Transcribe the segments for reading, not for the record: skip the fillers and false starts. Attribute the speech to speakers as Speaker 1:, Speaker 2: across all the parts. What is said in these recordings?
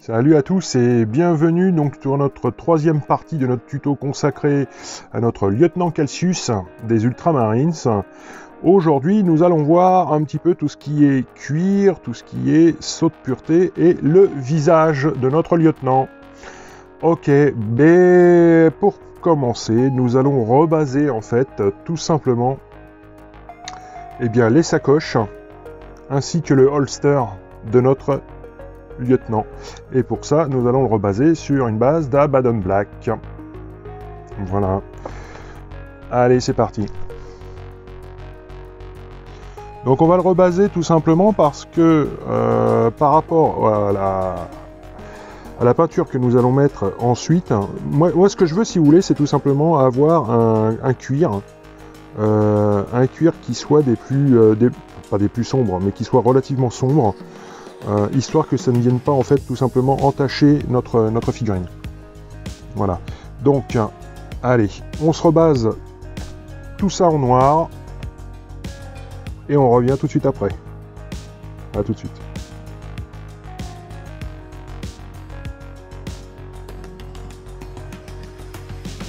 Speaker 1: Salut à tous et bienvenue donc sur notre troisième partie de notre tuto consacré à notre lieutenant Calcius des Ultramarines. Aujourd'hui, nous allons voir un petit peu tout ce qui est cuir, tout ce qui est saut de pureté et le visage de notre lieutenant. Ok, mais pour commencer, nous allons rebaser en fait tout simplement les sacoches ainsi que le holster de notre lieutenant. Et pour ça, nous allons le rebaser sur une base d'Abaddon Black. Voilà. Allez, c'est parti. Donc on va le rebaser tout simplement parce que par rapport à la peinture que nous allons mettre ensuite, moi ce que je veux, si vous voulez, c'est tout simplement avoir un cuir qui soit pas des plus sombres, mais qui soit relativement sombre, histoire que ça ne vienne pas en fait tout simplement entacher notre figurine. Voilà. Donc, allez, on se rebase tout ça en noir et on revient tout de suite après. À tout de suite.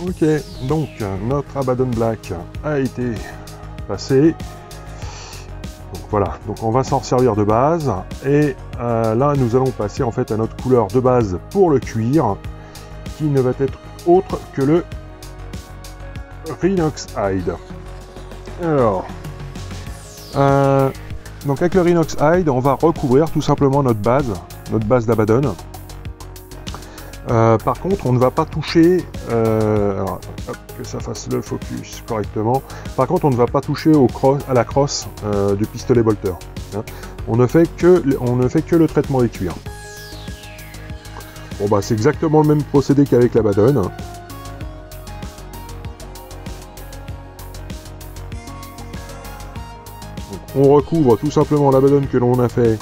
Speaker 1: Ok, donc notre Abaddon Black a été passé. Donc voilà, donc on va s'en servir de base et là nous allons passer en fait à notre couleur de base pour le cuir qui ne va être autre que le Rhinox Hide. Alors, donc avec le Rhinox Hide, on va recouvrir tout simplement notre base d'Abaddon. Par contre, on ne va pas toucher, alors, hop, que ça fasse le focus correctement. Par contre, on ne va pas toucher à la crosse du pistolet bolter. Hein. On ne fait que le traitement des cuirs. Bon bah c'est exactement le même procédé qu'avec l'Abaddon. On recouvre tout simplement l'Abaddon que l'on a fait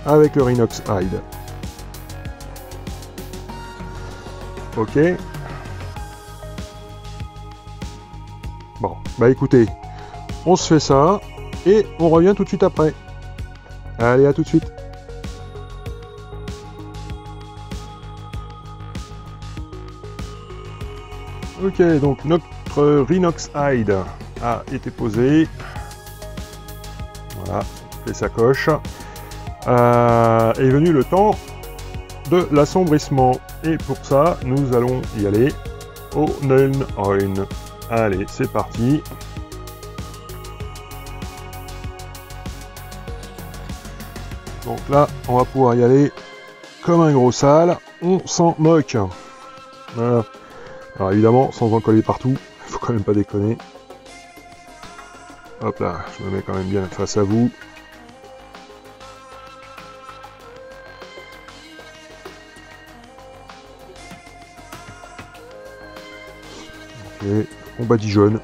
Speaker 1: avec le Rhinox Hide. Ok. Bon, bah écoutez, on se fait ça et on revient tout de suite après. Allez, à tout de suite. Ok, donc notre Rhinox Hide a été posé. Voilà, les sacoches. Est venu le temps de l'assombrissement. Et pour ça, nous allons y aller au Nuln. Allez, c'est parti. Donc là, on va pouvoir y aller comme un gros sale. On s'en moque. Voilà. Alors évidemment, sans en coller partout. Il faut quand même pas déconner. Hop là, je me mets quand même bien face à vous. Ok, on badigeonne.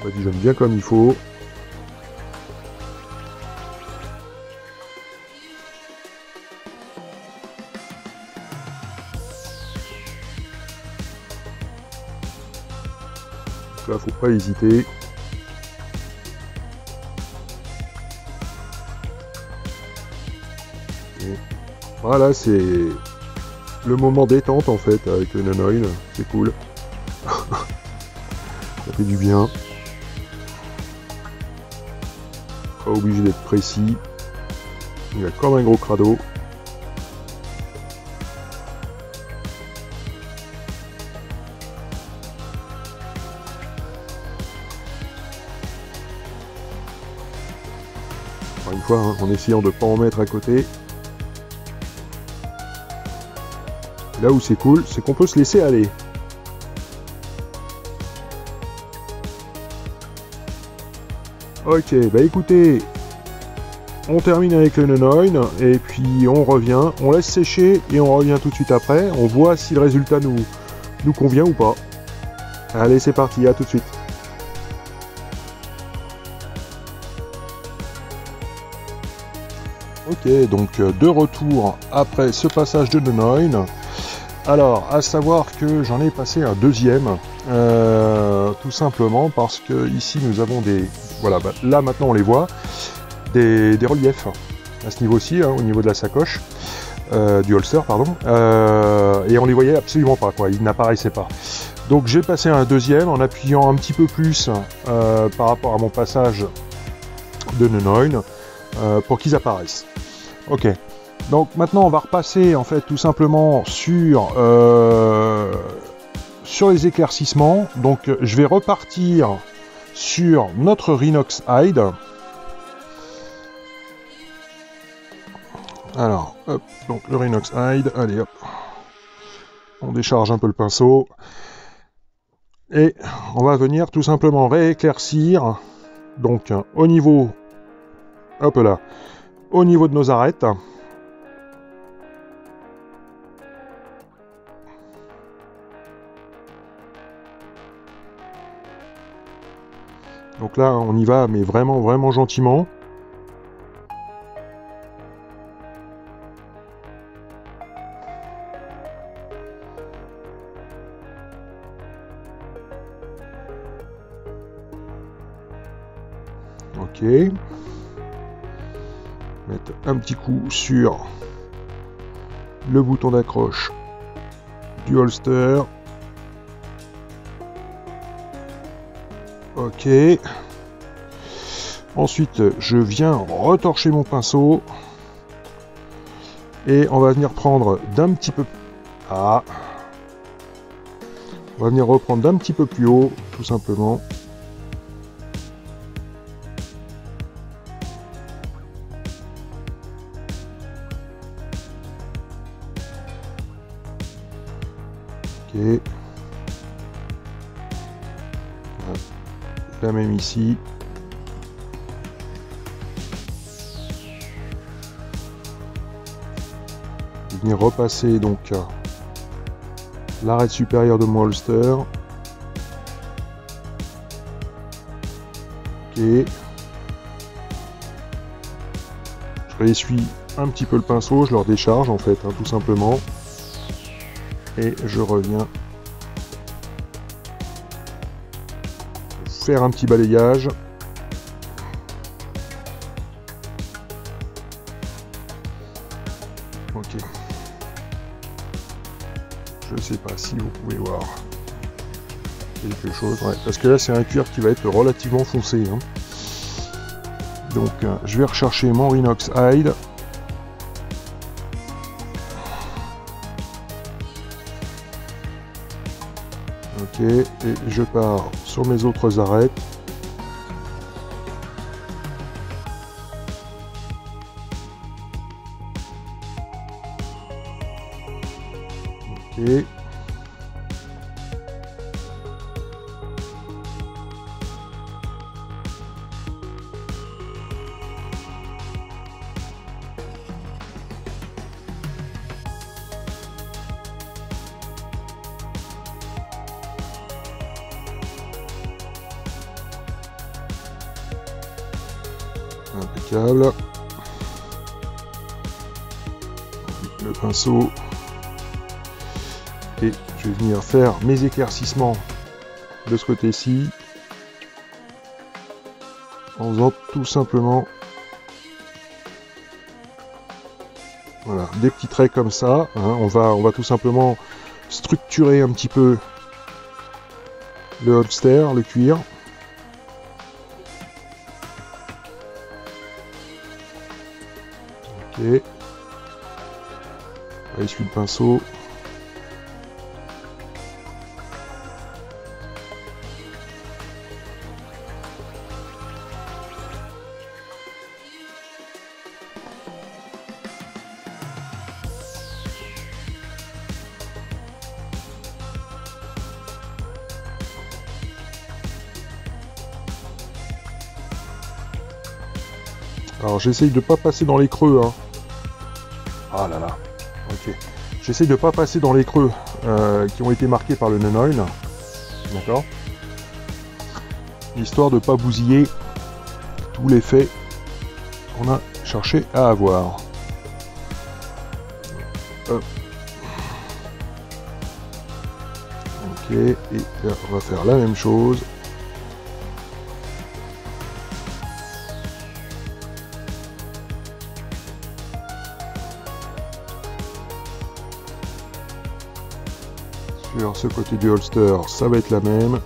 Speaker 1: On badigeonne bien comme il faut. Donc là, faut pas hésiter. Voilà, c'est le moment détente en fait avec le Nanoil, c'est cool. Ça fait du bien. Pas obligé d'être précis. Il y a comme un gros crado. Encore une fois, hein, en essayant de ne pas en mettre à côté. Là où c'est cool, c'est qu'on peut se laisser aller. Ok, bah écoutez, on termine avec le Nanoil, et puis on revient, on laisse sécher, et on revient tout de suite après. On voit si le résultat nous convient ou pas. Allez, c'est parti, à tout de suite. Ok, donc de retour après ce passage de Nanoil. Alors, à savoir que j'en ai passé un deuxième, tout simplement parce que ici nous avons des Voilà, bah, là maintenant on les voit, des reliefs à ce niveau-ci, hein, au niveau de la sacoche, du holster, pardon, et on les voyait absolument pas, quoi, ils n'apparaissaient pas. Donc j'ai passé un deuxième en appuyant un petit peu plus par rapport à mon passage de Nunoin pour qu'ils apparaissent. Ok, donc maintenant on va repasser en fait tout simplement sur les éclaircissements. Donc je vais repartir sur notre Rhinox Hide. Alors, hop, donc le Rhinox Hide, allez hop, on décharge un peu le pinceau. Et on va venir tout simplement rééclaircir, donc au niveau, hop là, au niveau de nos arêtes. Donc là, on y va, mais vraiment, vraiment gentiment. Ok. Mettre un petit coup sur le bouton d'accroche du holster. Ok. Ensuite, je viens retorcher mon pinceau. Et on va venir prendre d'un petit peu... Ah. On va venir reprendre d'un petit peu plus haut, tout simplement. Ok. La même ici. Je vais venir repasser donc l'arête supérieure de mon holster. Ok. Je réessuie un petit peu le pinceau, je le redécharge en fait, hein, tout simplement. Et je reviens faire un petit balayage. Ok. Je sais pas si vous pouvez voir quelque chose. Ouais, parce que là c'est un cuir qui va être relativement foncé. Hein. Donc je vais rechercher mon Rhinox Hide. Ok, et je pars sur mes autres arêtes. Ok. Impeccable. Le pinceau. Et je vais venir faire mes éclaircissements de ce côté-ci. En faisant tout simplement voilà, des petits traits comme ça. Hein. On va tout simplement structurer un petit peu le holster, le cuir. Ok. On essuie le pinceau. Alors j'essaye de pas passer dans les creux. Hein. Ah là là. Ok. J'essaye de pas passer dans les creux qui ont été marqués par le Nunoin. D'accord. Histoire de pas bousiller tout l'effet qu'on a cherché à avoir. Hop. Ok. Et là, on va faire la même chose. Sur ce côté du holster, ça va être la même.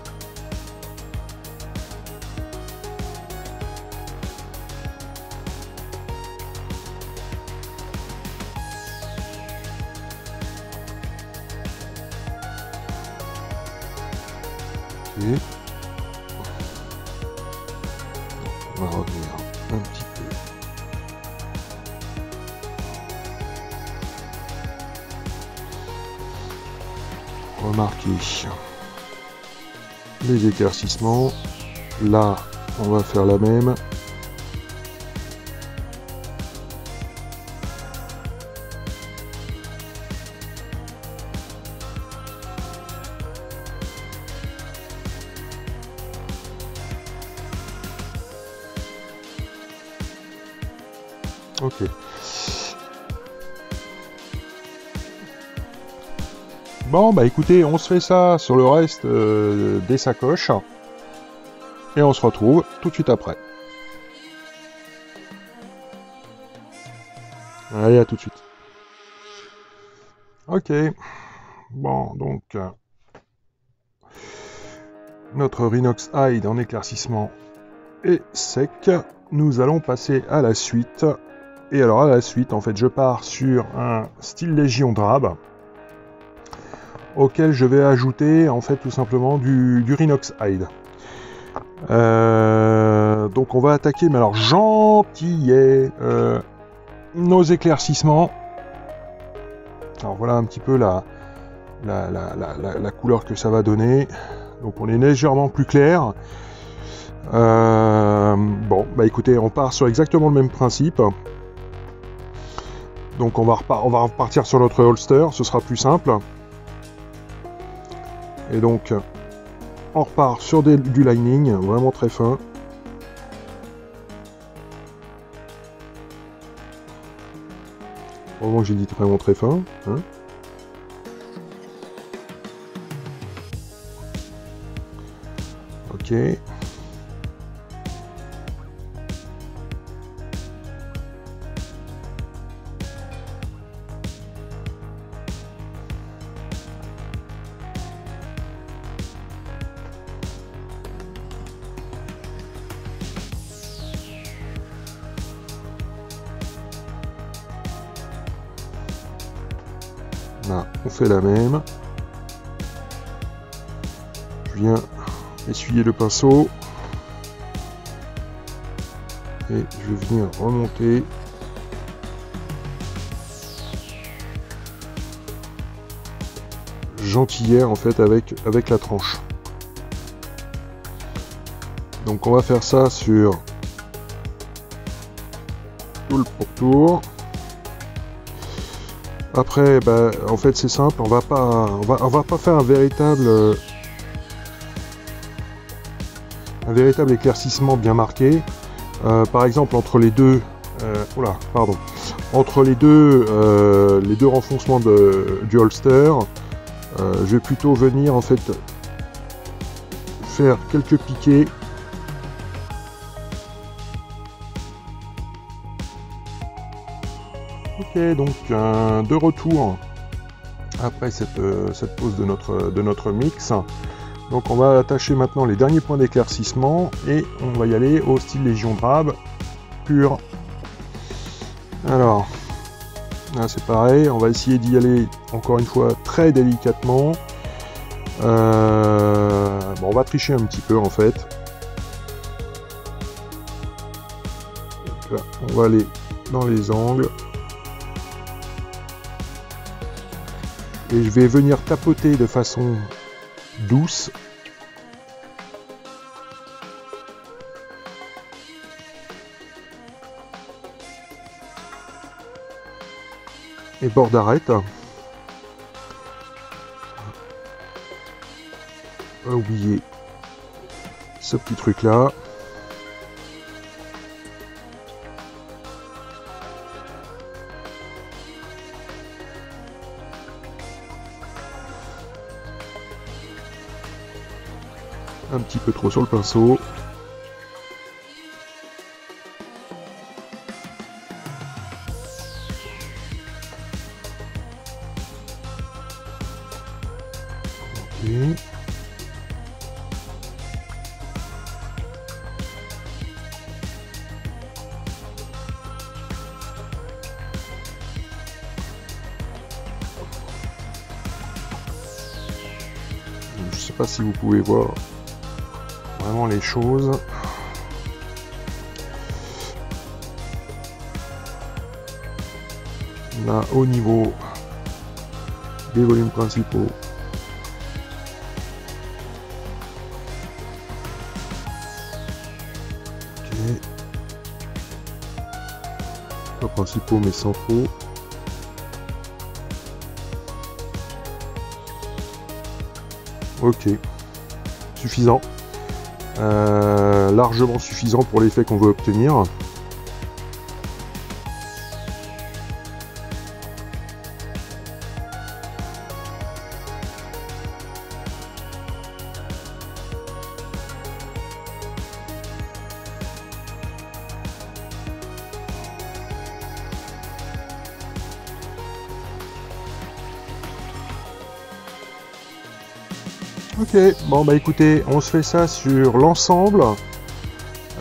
Speaker 1: Okay. On va revenir un petit peu. Remarquez les éclaircissements. Là, on va faire la même. Ok. Bon, bah écoutez, on se fait ça sur le reste des sacoches. Et on se retrouve tout de suite après. Allez, à tout de suite. Ok. Bon, donc... notre Rhinox Hide en éclaircissement est sec. Nous allons passer à la suite. Et alors à la suite, en fait, je pars sur un style Légion Drab auquel je vais ajouter en fait tout simplement du Rhinox Hide. Donc on va attaquer, mais alors gentillet, nos éclaircissements. Alors voilà un petit peu la couleur que ça va donner. Donc on est légèrement plus clair. Bon, bah écoutez, on part sur exactement le même principe. Donc on va repartir sur notre holster, ce sera plus simple. Et donc on repart sur du lining, vraiment très fin. Vraiment j'ai dit vraiment très fin. Hein. Ok. Là, on fait la même. Je viens essuyer le pinceau. Et je vais venir remonter. Gentillet en fait avec la tranche. Donc on va faire ça sur tout le pourtour. Après, bah, en fait, c'est simple, on va pas faire un véritable éclaircissement bien marqué. Par exemple, entre les deux, entre les deux renfoncements du holster, je vais plutôt venir en fait faire quelques piquets. Ok, donc de retour après cette pause de notre mix. Donc on va attacher maintenant les derniers points d'éclaircissement et on va y aller au style Légion Drab pur. Alors, là c'est pareil, on va essayer d'y aller encore une fois très délicatement. Bon, on va tricher un petit peu en fait. Donc là, on va aller dans les angles. Et je vais venir tapoter de façon douce. Et bord d'arête. Pas oublier ce petit truc là. Un petit peu trop sur le pinceau. Ok. Je sais pas si vous pouvez voir vraiment les choses. Là, au niveau des volumes principaux, ok, pas principaux mais centraux. Ok, suffisant, largement suffisant pour l'effet qu'on veut obtenir. Ok, bon bah écoutez, on se fait ça sur l'ensemble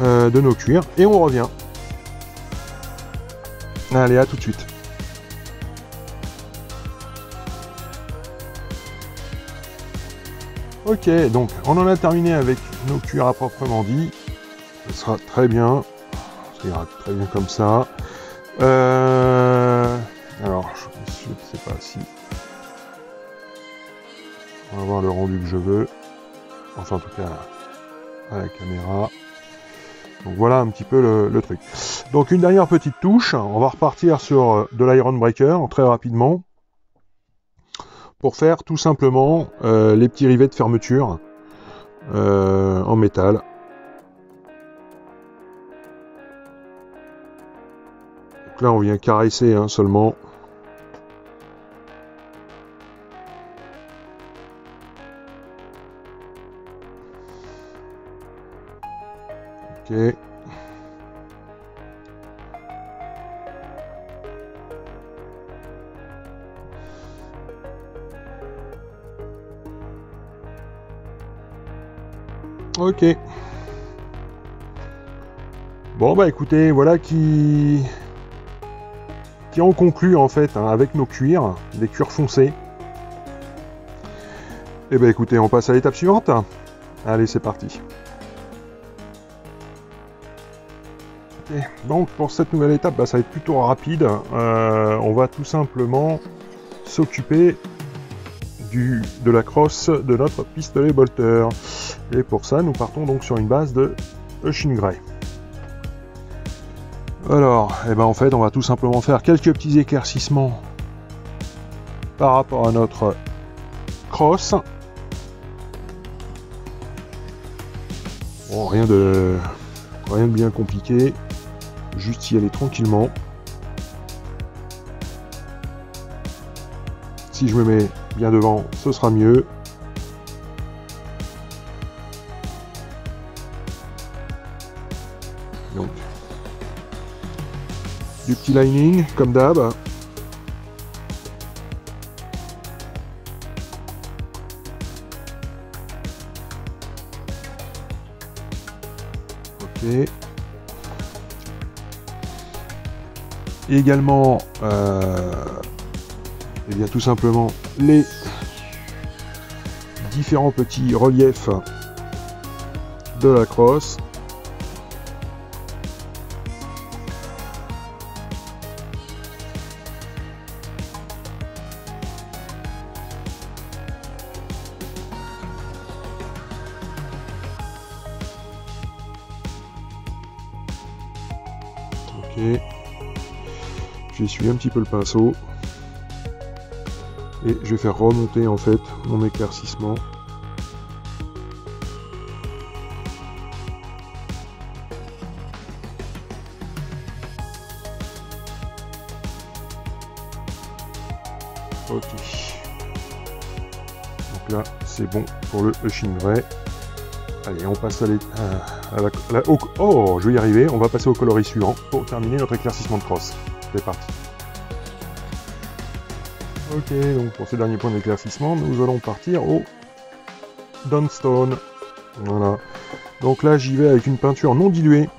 Speaker 1: de nos cuirs et on revient. Allez, à tout de suite. Ok, donc on en a terminé avec nos cuirs à proprement dit. Ce sera très bien. Ça ira très bien comme ça. Alors, je ne sais pas si... On va voir le rendu que je veux. Enfin, en tout cas, à la caméra. Donc voilà un petit peu le truc. Donc une dernière petite touche. On va repartir sur de l'Iron Breaker très rapidement. Pour faire tout simplement les petits rivets de fermeture en métal. Donc là, on vient caresser seulement. Ok. Ok. Bon bah écoutez, voilà qui en conclut en fait avec nos cuirs, des cuirs foncés. Et bah écoutez, on passe à l'étape suivante. Allez, c'est parti. Okay. Donc pour cette nouvelle étape, ça va être plutôt rapide. On va tout simplement s'occuper de la crosse de notre pistolet bolter. Et pour ça, nous partons donc sur une base de Ocean Grey. Alors, en fait, on va tout simplement faire quelques petits éclaircissements par rapport à notre crosse. Bon, rien de bien compliqué, juste y aller tranquillement. Si je me mets bien devant, ce sera mieux. Donc, du petit lining, comme d'hab. Ok. Et également, bien tout simplement les différents petits reliefs de la crosse. Ok. J'essuie un petit peu le pinceau. Et je vais faire remonter en fait mon éclaircissement. Ok. Donc là, c'est bon pour le Ocean Grey. Allez, on passe oh, je vais y arriver. On va passer au coloris suivant pour terminer notre éclaircissement de crosse. C'est parti. Ok, donc pour ce dernier point d'éclaircissement, nous allons partir au Dunstone. Voilà. Donc là, j'y vais avec une peinture non diluée.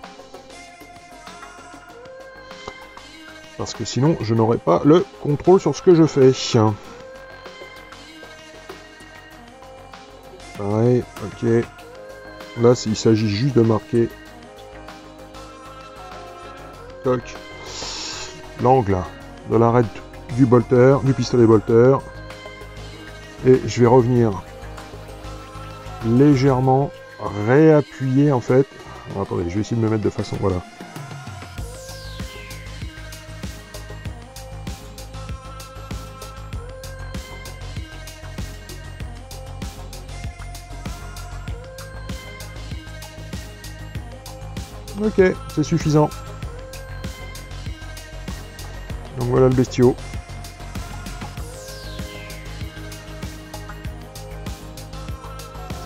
Speaker 1: Parce que sinon, je n'aurai pas le contrôle sur ce que je fais. Pareil, ok. Là, il s'agit juste de marquer l'angle de l'arête du bolter, du pistolet bolter. Et je vais revenir légèrement réappuyer en fait. Alors, attendez, je vais essayer de me mettre de façon, voilà. Ok, c'est suffisant. Donc voilà le bestiau.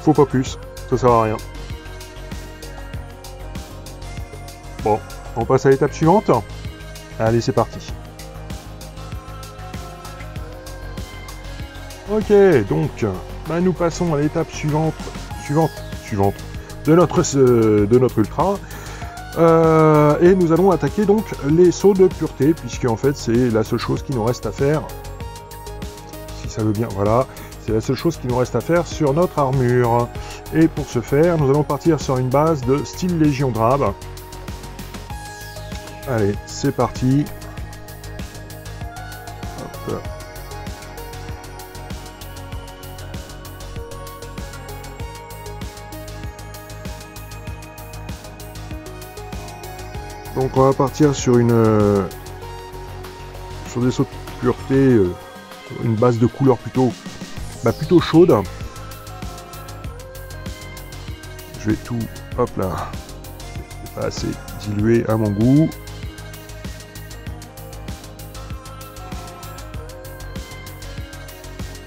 Speaker 1: Faut pas plus, ça sert à rien. Bon, on passe à l'étape suivante. Allez, c'est parti. Ok, donc, bah, nous passons à l'étape suivante de notre ultra. Et nous allons attaquer donc les sauts de pureté, puisque en fait c'est la seule chose qui nous reste à faire. Si ça veut bien, voilà. C'est la seule chose qui nous reste à faire sur notre armure. Et pour ce faire, nous allons partir sur une base de style Légion Drab. Allez, c'est parti. Hop. Donc on va partir sur des sauts de pureté, une base de couleur plutôt chaude. Je vais tout, hop là, c'est pas assez dilué à mon goût.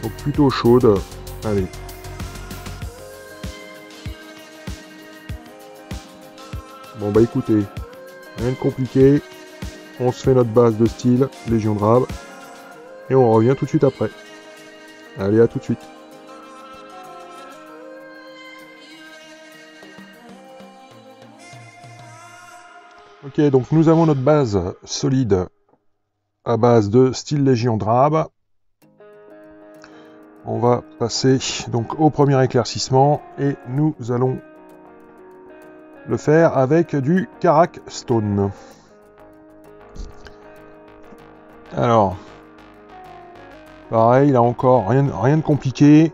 Speaker 1: Donc plutôt chaude, allez. Bon bah écoutez, rien de compliqué, on se fait notre base de style, Légion Drab, et on revient tout de suite après. Allez, à tout de suite. Ok, donc nous avons notre base solide à base de style Légion Drab. On va passer donc au premier éclaircissement et nous allons le faire avec du Karak Stone. Alors, pareil, là encore, rien de compliqué.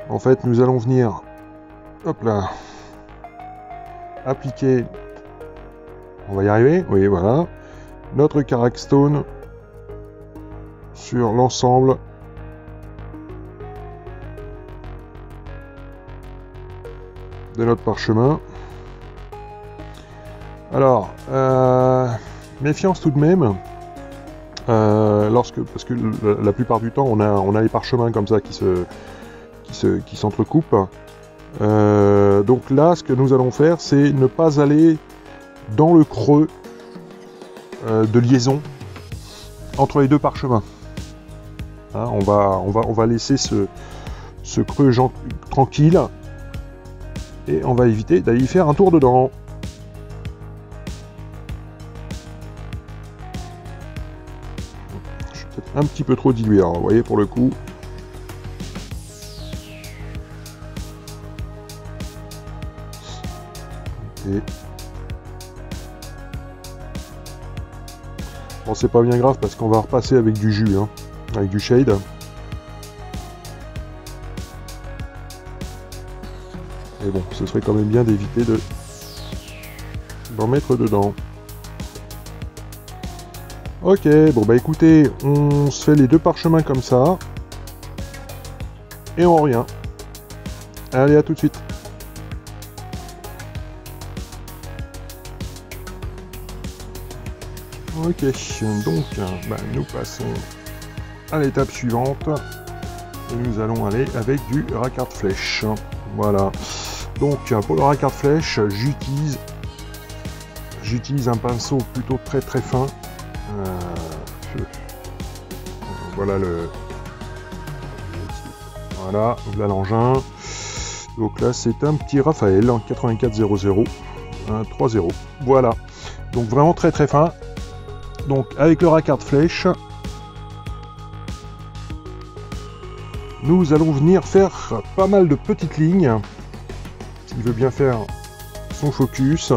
Speaker 1: En fait, nous allons venir, hop là, appliquer, on va y arriver, oui, voilà, notre Karak Stone sur l'ensemble de notre parchemin. Alors, méfiance tout de même, parce que la plupart du temps on a les parchemins comme ça qui s'entrecoupent. Donc là, ce que nous allons faire, c'est ne pas aller dans le creux de liaison entre les deux parchemins. Hein, on va laisser ce creux tranquille et on va éviter d'aller y faire un tour dedans. Je suis peut-être un petit peu trop dilué, alors, vous voyez, pour le coup. Okay. Bon, c'est pas bien grave parce qu'on va repasser avec du jus, hein, avec du shade. Et bon, ce serait quand même bien d'éviter d'en mettre dedans. Ok, bon bah écoutez, on se fait les deux parchemins comme ça. Et on revient. Allez, à tout de suite. Ok, donc bah, nous passons à l'étape suivante. Et nous allons aller avec du racard flèche. Voilà. Donc pour le racard flèche, j'utilise un pinceau plutôt très fin. Voilà Voilà, voilà l'engin. Donc là, c'est un petit Raphaël, 8400, 3.0. Voilà. Donc vraiment très très fin. Donc avec le raccord flèche, nous allons venir faire pas mal de petites lignes. S'il veut bien faire son focus.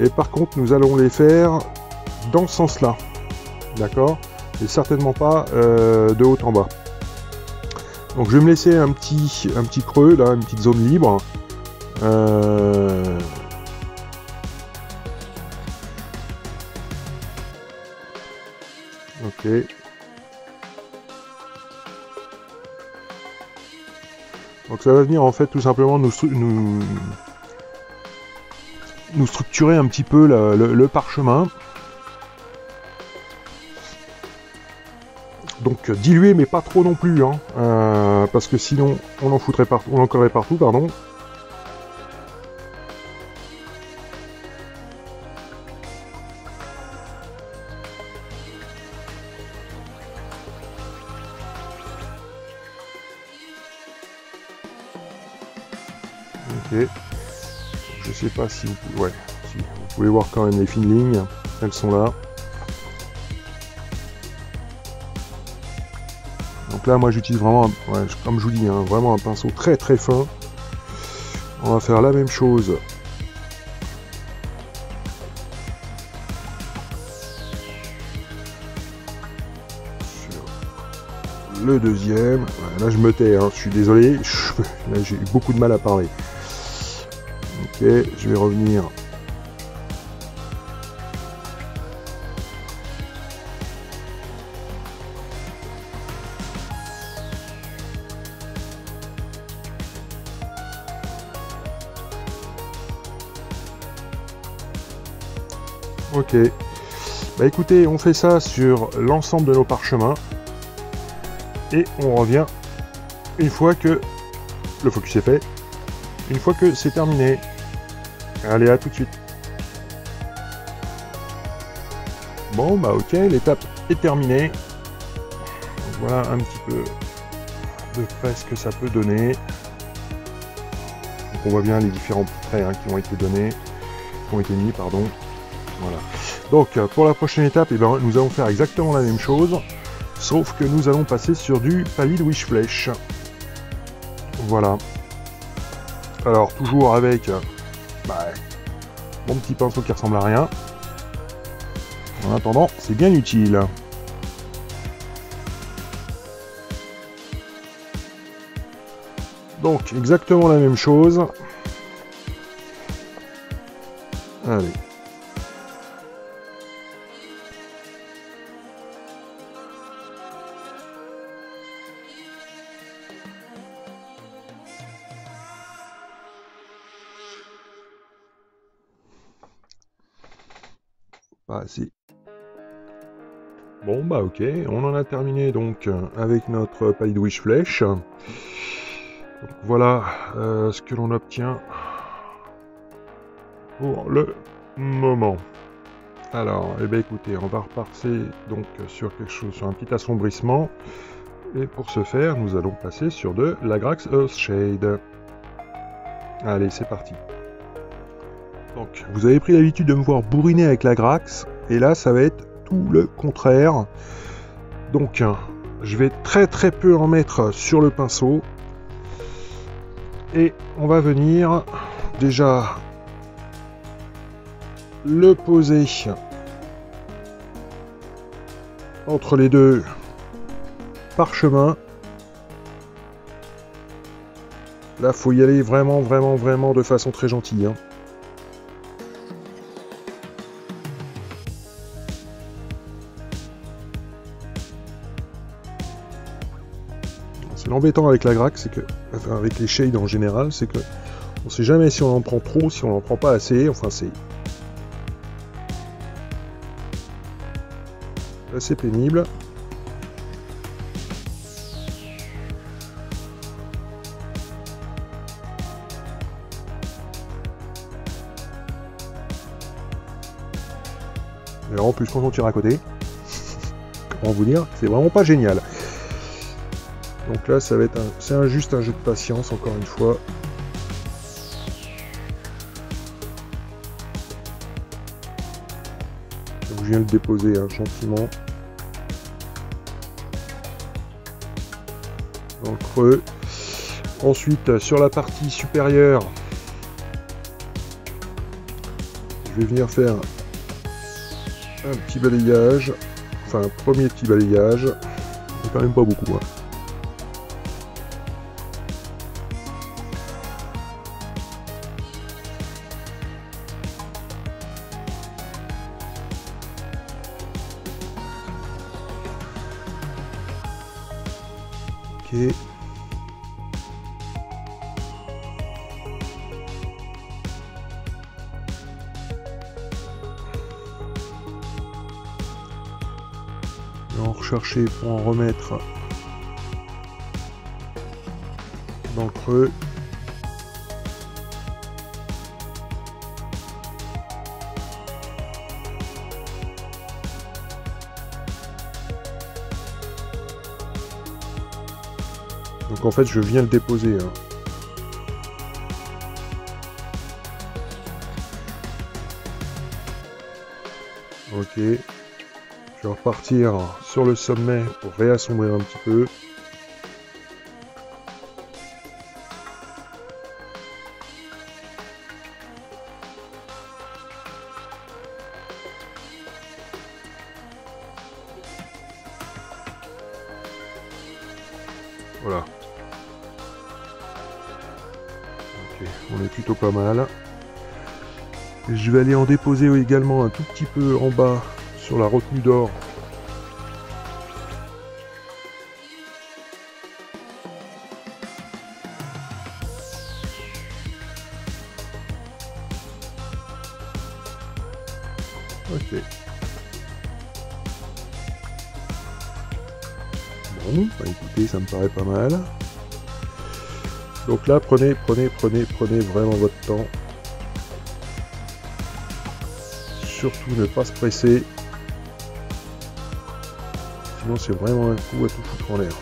Speaker 1: Et par contre, nous allons les faire dans ce sens-là. D'accord? Et certainement pas de haut en bas. Donc je vais me laisser un petit creux, là, une petite zone libre. Ok. Donc ça va venir en fait tout simplement nous structurer un petit peu le parchemin. Donc diluer mais pas trop non plus, hein, parce que sinon on en foutrait partout, on en collerait partout, pardon. Ok. Je sais pas si vous pouvez, ouais, si vous pouvez voir quand même les fines lignes, elles sont là. Donc là, moi j'utilise vraiment, ouais, comme je vous dis, hein, vraiment un pinceau très très fin. On va faire la même chose. Sur le deuxième. Ouais, là je me tais, hein, je suis désolé. Là j'ai eu beaucoup de mal à parler. Ok, je vais revenir. Ok, bah écoutez, on fait ça sur l'ensemble de nos parchemins et on revient une fois que le focus est fait, une fois que c'est terminé. Allez, à tout de suite. Bon bah ok, l'étape est terminée. Voilà un petit peu de près ce que ça peut donner. Donc on voit bien les différents traits, hein, qui ont été donnés, qui ont été mis, pardon. Voilà. Donc pour la prochaine étape, eh ben, nous allons faire exactement la même chose, sauf que nous allons passer sur du palide wish flèche. Voilà. Alors toujours avec mon petit pinceau qui ressemble à rien. En attendant, c'est bien utile. Donc exactement la même chose. Allez. Pas assez. Bon bah ok, on en a terminé donc avec notre palide wish flèche. Donc, voilà ce que l'on obtient pour le moment. Alors, eh bien écoutez, on va repasser donc sur quelque chose, sur un petit assombrissement. Et pour ce faire, nous allons passer sur de l'Agrax Earthshade. Allez, c'est parti. Donc, vous avez pris l'habitude de me voir bourriner avec l'Agrax, et là, ça va être tout le contraire. Donc, je vais très très peu en mettre sur le pinceau. Et on va venir déjà le poser entre les deux parchemins. Là, faut y aller vraiment de façon très gentille, hein. C'est l'embêtant avec l'Agrax, c'est que, enfin avec les shades en général, c'est que on sait jamais si on en prend trop, si on en prend pas assez. Enfin, c'est assez pénible. Et en plus, quand on tire à côté, comment vous dire, c'est vraiment pas génial. Donc là, ça va être juste un jeu de patience, encore une fois. Donc, je viens le déposer hein, gentiment. Dans le creux. Ensuite, sur la partie supérieure, je vais venir faire un petit balayage. Enfin, un premier petit balayage. Mais quand même pas beaucoup. Hein. Ok. En rechercher pour en remettre dans le creux. Donc en fait je viens le déposer. Hein. Ok. Je vais repartir sur le sommet pour réassombrir un petit peu. Voilà. Ok, on est plutôt pas mal. Et je vais aller en déposer également un tout petit peu en bas sur la retenue d'or. Ok. Bon, bah écoutez, ça me paraît pas mal. Donc là, prenez vraiment votre temps. Surtout ne pas se presser. Sinon c'est vraiment un coup à tout foutre en l'air.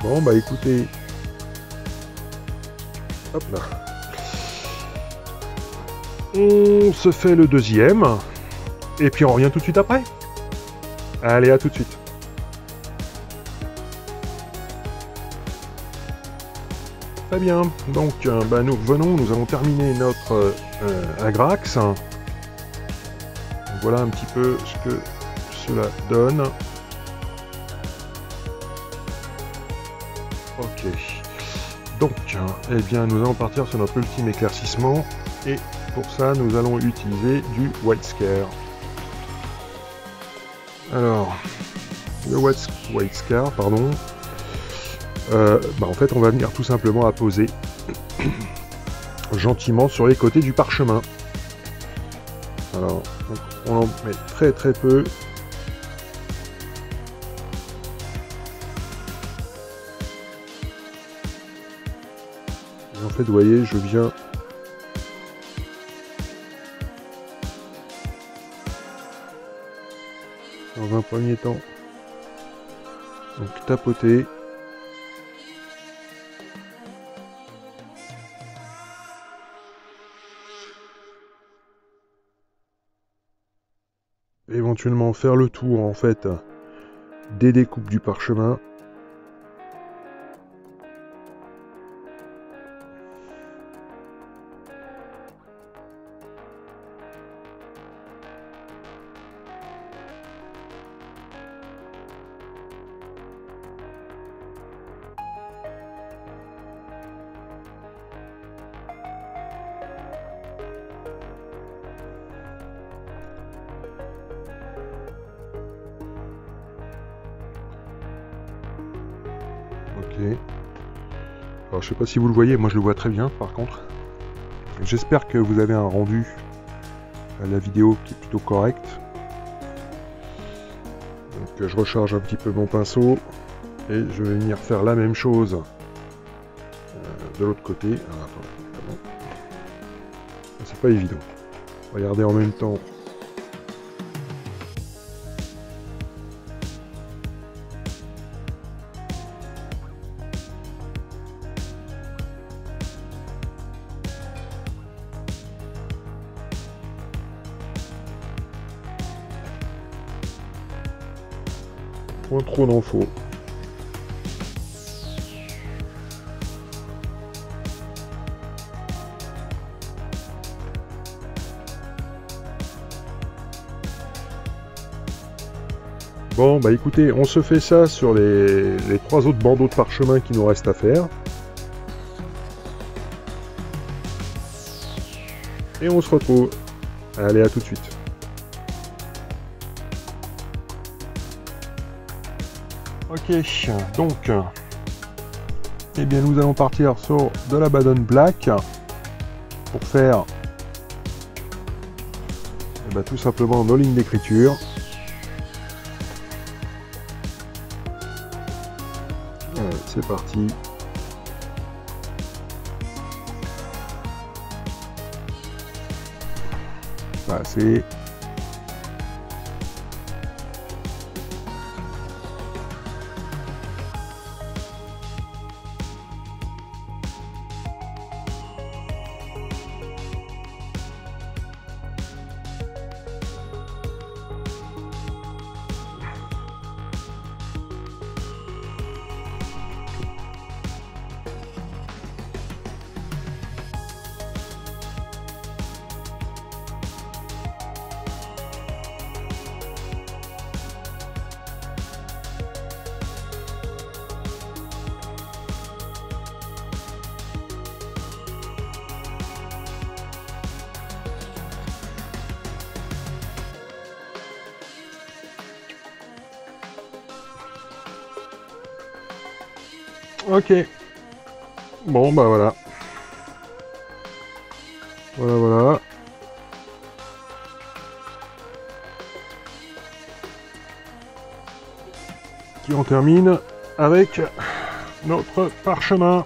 Speaker 1: Bon bah écoutez. Hop là. On se fait le deuxième. Et puis on revient tout de suite après. Allez, à tout de suite. Très bien, donc bah, nous revenons, nous allons terminer notre Agrax. Donc, voilà un petit peu ce que cela donne. Ok. Donc, eh bien, nous allons partir sur notre ultime éclaircissement. Et pour ça, nous allons utiliser du White Scare. Alors, le White Scare, pardon. Bah en fait, on va venir tout simplement apposer gentiment sur les côtés du parchemin. Alors, donc, on en met très peu. Et en fait, vous voyez, je viens dans un premier temps donc tapoter. Éventuellement faire le tour en fait des découpes du parchemin. Ok. Alors je sais pas si vous le voyez, moi je le vois très bien par contre. J'espère que vous avez un rendu à la vidéo qui est plutôt correct. Donc je recharge un petit peu mon pinceau et je vais venir faire la même chose de l'autre côté. Ah, attends, c'est pas évident. Regardez en même temps. Point trop d'infos. Bon, bah écoutez, on se fait ça sur les 3 autres bandeaux de parchemin qui nous restent à faire. Et on se retrouve. Allez, à tout de suite. Ok, donc, eh bien nous allons partir sur de la Baden Black pour faire eh ben, tout simplement nos lignes d'écriture. Allez, c'est parti. Passer. Ok. Bon, bah voilà. Voilà. Qui en termine avec notre parchemin.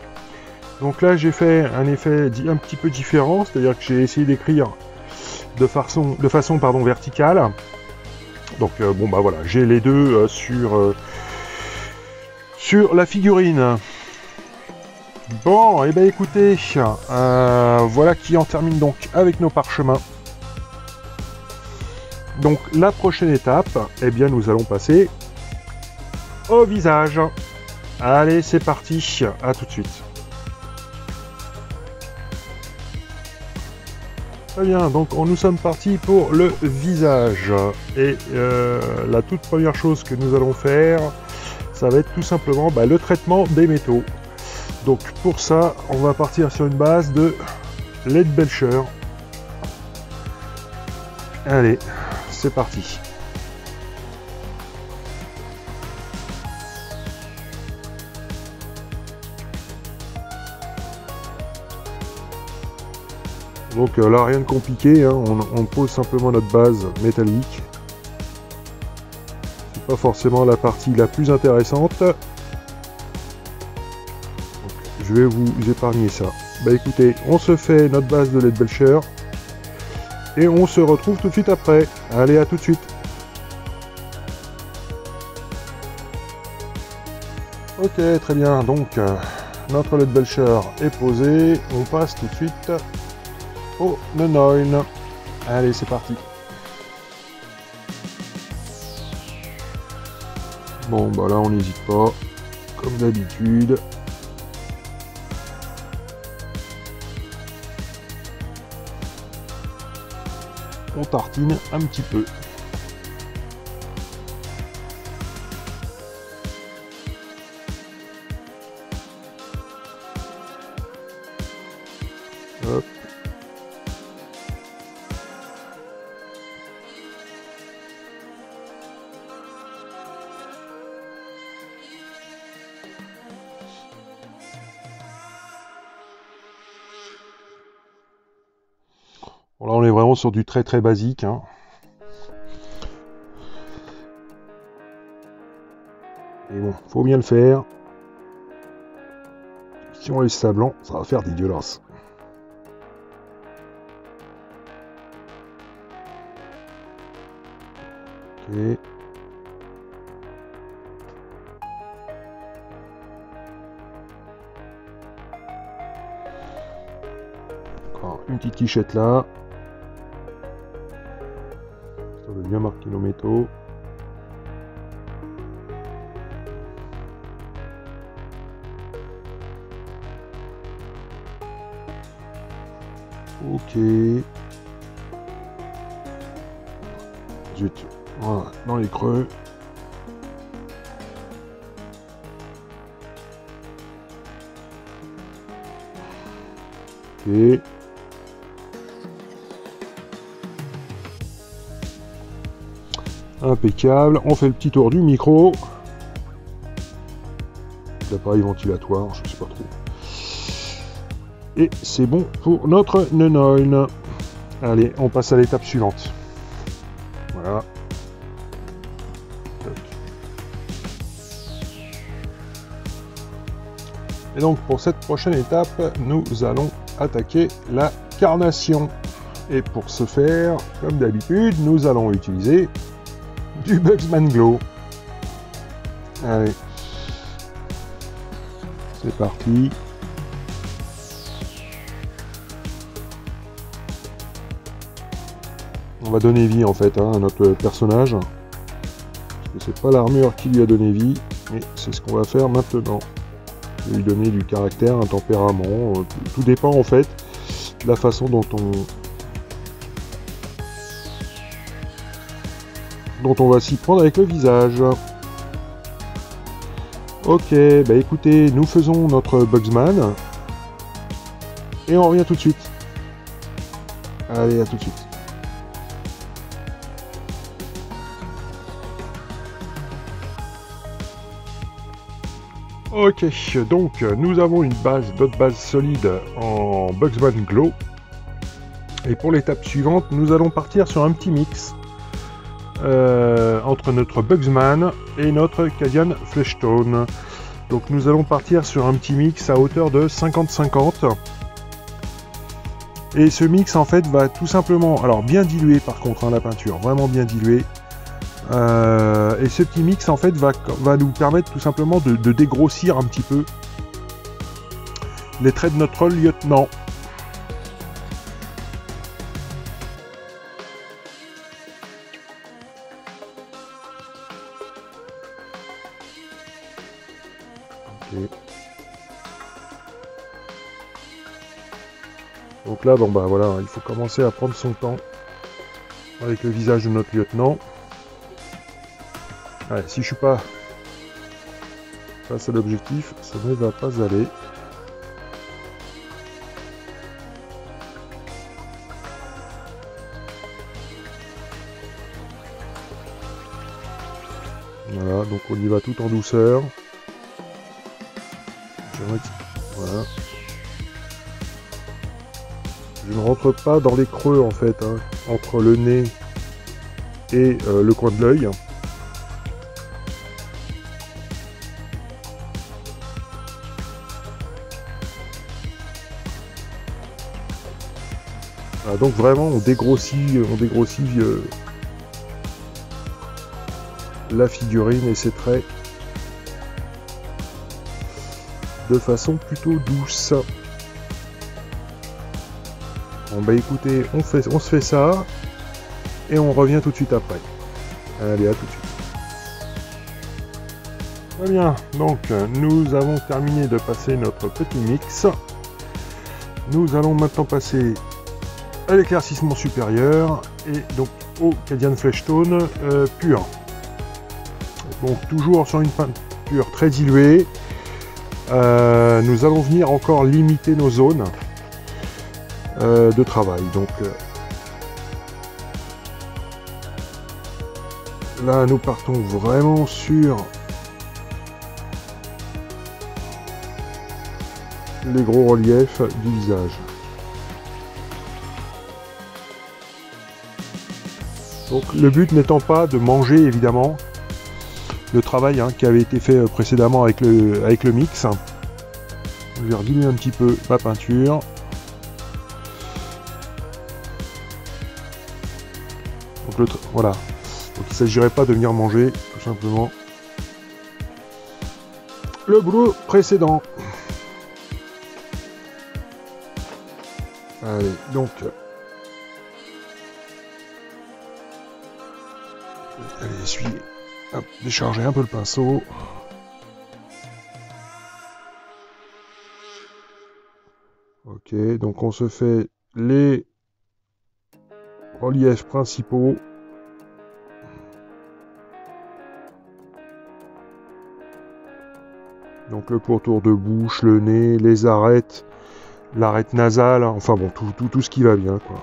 Speaker 1: Donc là, j'ai fait un effet un petit peu différent, c'est-à-dire que j'ai essayé d'écrire de façon verticale. Donc bon, bah voilà, j'ai les deux sur la figurine. Bon, et ben écoutez, voilà qui en termine donc avec nos parchemins. Donc la prochaine étape, eh bien nous allons passer au visage. Allez, c'est parti, à tout de suite. Très bien, donc nous sommes partis pour le visage. Et la toute première chose que nous allons faire, ça va être tout simplement le traitement des métaux. Donc pour ça, on va partir sur une base de Leadbelcher. Allez, c'est parti. Donc là, rien de compliqué, hein. On pose simplement notre base métallique. C'est pas forcément la partie la plus intéressante. Donc, je vais vous épargner ça. Bah écoutez, on se fait notre base de Leadbelcher et on se retrouve tout de suite après. Allez, à tout de suite. Ok, très bien, donc notre Leadbelcher est posé, on passe tout de suite au Nenoin. Allez, c'est parti. Bon, bah là, on n'hésite pas, comme d'habitude. On tartine un petit peu. Hop. Bon, là, on est vraiment sur du très très basique, hein. Et bon, faut bien le faire. Si on laisse ça blanc, ça va faire dégueulasse. Ok. Encore une petite quichette là. Ça veut bien marquer nos métaux. Ok. Zut. Voilà, dans les creux. Ok. Impeccable. On fait le petit tour du micro. L'appareil ventilatoire, je sais pas trop. Et c'est bon pour notre Nenoil. Allez, on passe à l'étape suivante. Voilà. Et donc pour cette prochaine étape, nous allons attaquer la carnation. Et pour ce faire, comme d'habitude, nous allons utiliser du Bugsman Glow. Allez. C'est parti. On va donner vie en fait à notre personnage. Parce que c'est pas l'armure qui lui a donné vie, mais c'est ce qu'on va faire maintenant. Lui donner du caractère, un tempérament. Tout dépend en fait de la façon dont on va s'y prendre avec le visage. Ok, bah écoutez, nous faisons notre Bugsman. Et on revient tout de suite. Allez, à tout de suite. Ok, donc nous avons notre base solide en Bugsman Glow. Et pour l'étape suivante, nous allons partir sur un petit mix entre notre Bugsman et notre Cadian Fleshstone. Donc nous allons partir sur un petit mix à hauteur de 50-50. Et ce mix en fait va tout simplement, alors bien diluer par contre la peinture, vraiment bien diluer. Et ce petit mix en fait va nous permettre tout simplement de dégrossir un petit peu les traits de notre lieutenant. Okay. Donc là, bon bah voilà, il faut commencer à prendre son temps avec le visage de notre lieutenant. Ouais, si je suis pas face à l'objectif, ça ne va pas aller. Voilà, donc on y va tout en douceur. Voilà. Je ne rentre pas dans les creux en fait, hein, entre le nez et le coin de l'œil. Voilà, donc vraiment on dégrossit la figurine et ses traits de façon plutôt douce. Bon bah écoutez, on se fait ça et on revient tout de suite après. Allez, à tout de suite. Très bien, donc nous avons terminé de passer notre petit mix. Nous allons maintenant passer à l'éclaircissement supérieur et donc au Cadian Fleshstone pur. Donc toujours sur une peinture très diluée. Nous allons venir encore limiter nos zones de travail. Donc là nous partons vraiment sur les gros reliefs du visage. Donc le but n'étant pas de manger évidemment le travail qui avait été fait précédemment avec le mix. Je vais rediluer un petit peu ma peinture. Donc voilà. Donc il ne s'agirait pas de venir manger tout simplement le boulot précédent. Allez, donc allez, essuyer, hop, décharger un peu le pinceau. Ok, donc on se fait les reliefs principaux. Donc le pourtour de bouche, le nez, les arêtes, l'arête nasale, enfin bon, tout ce qui va bien, quoi.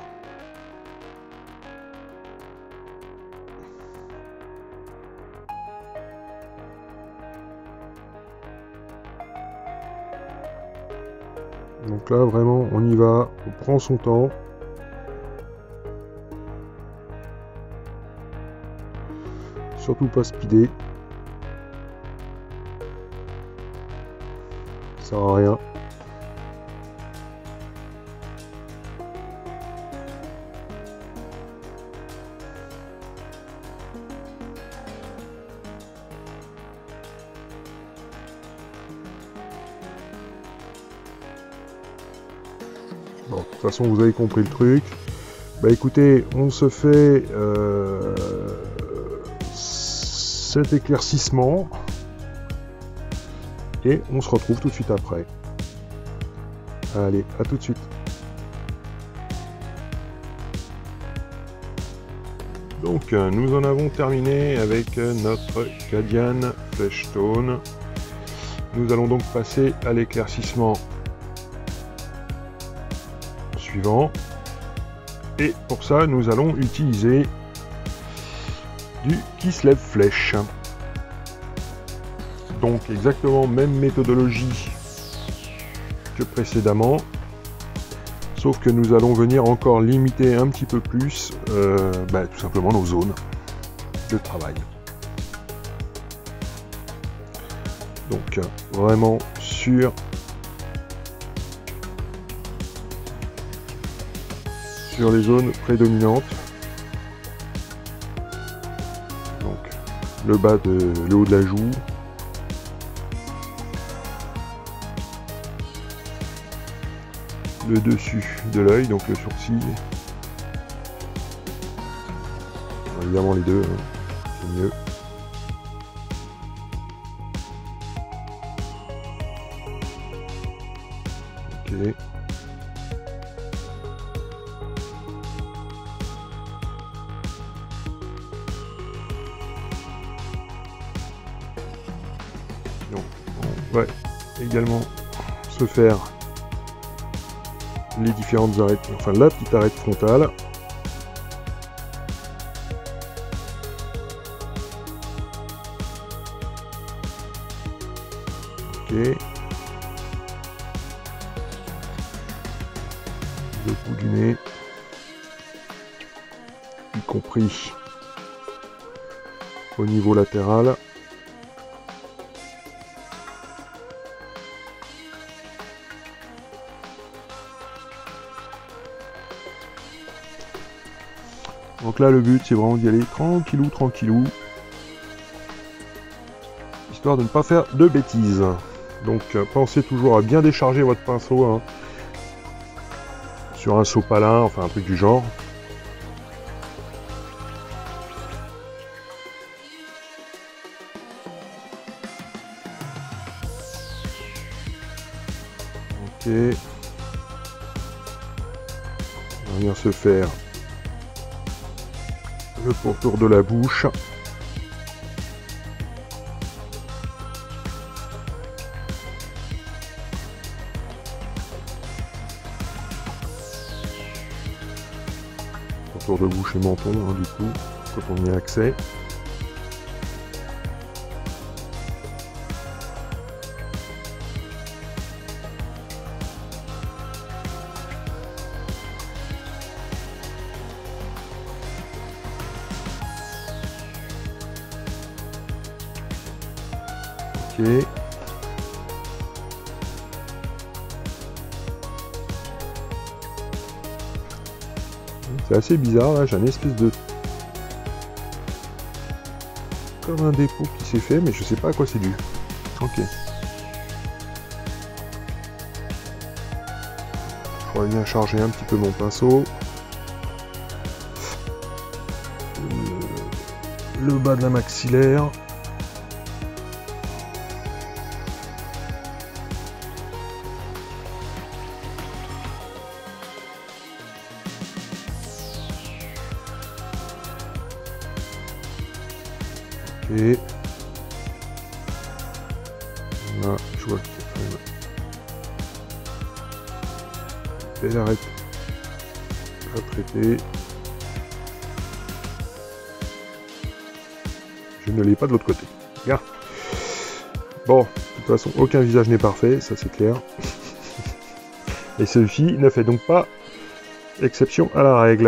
Speaker 1: Donc là, vraiment, on y va, on prend son temps. Surtout pas speeder. Ça sert à rien. Bon, de toute façon, vous avez compris le truc. Bah écoutez, on se fait cet éclaircissement et on se retrouve tout de suite après. Allez, à tout de suite. Donc nous en avons terminé avec notre Cadian Fleshstone. Nous allons donc passer à l'éclaircissement suivant. Et pour ça, nous allons utiliser du Kislev Flesh. Donc exactement même méthodologie que précédemment, sauf que nous allons venir encore limiter un petit peu plus tout simplement nos zones de travail. Donc vraiment sur les zones prédominantes. Donc le haut de la joue. Le dessus de l'œil, donc le sourcil. Évidemment les deux, hein, c'est mieux. Ok. Donc on va également se faire les différentes arêtes, enfin la petite arête frontale. Ok. Le bout du nez, y compris au niveau latéral. Donc là, le but, c'est vraiment d'y aller tranquillou, tranquillou, histoire de ne pas faire de bêtises. Donc, pensez toujours à bien décharger votre pinceau hein, sur un sopalin, enfin un truc du genre. Ok. On va venir se faire le pourtour de la bouche. Pourtour de bouche et menton, hein, du coup, quand on y a accès. Ok. C'est assez bizarre, là, j'ai un espèce de... comme un dépôt qui s'est fait, mais je sais pas à quoi c'est dû. Ok. Je pourrais bien charger un petit peu mon pinceau. Le bas de la maxillaire. Ok. Là, je vois qu'il y a quand même une belle arête à traiter. Je ne l'ai pas de l'autre côté. Regarde. Bon, de toute façon, aucun visage n'est parfait, ça c'est clair. Et celui-ci ne fait donc pas exception à la règle.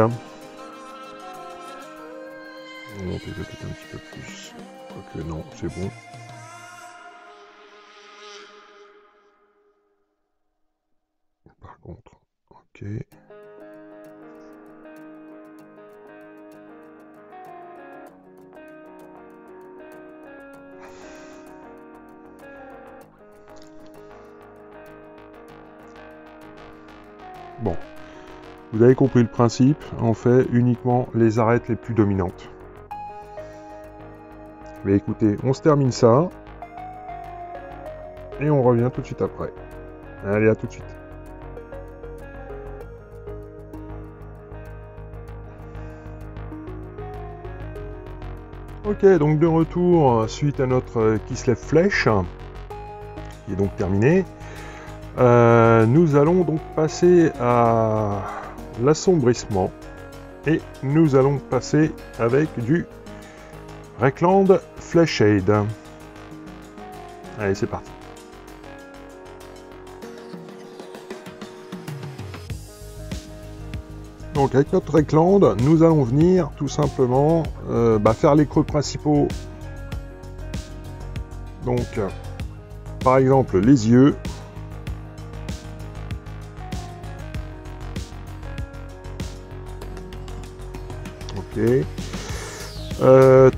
Speaker 1: On va monter peut-être un petit peu plus. Quoique non, c'est bon. Par contre, ok. Bon, vous avez compris le principe, on fait uniquement les arêtes les plus dominantes. Mais écoutez, on se termine ça, et on revient tout de suite après. Allez, à tout de suite. Ok, donc de retour suite à notre Kislev Flèche, qui est donc terminé. Nous allons donc passer à l'assombrissement et nous allons passer avec du Reikland Fleshshade. Allez, c'est parti. Donc avec notre Reikland, nous allons venir tout simplement faire les creux principaux. Donc par exemple les yeux.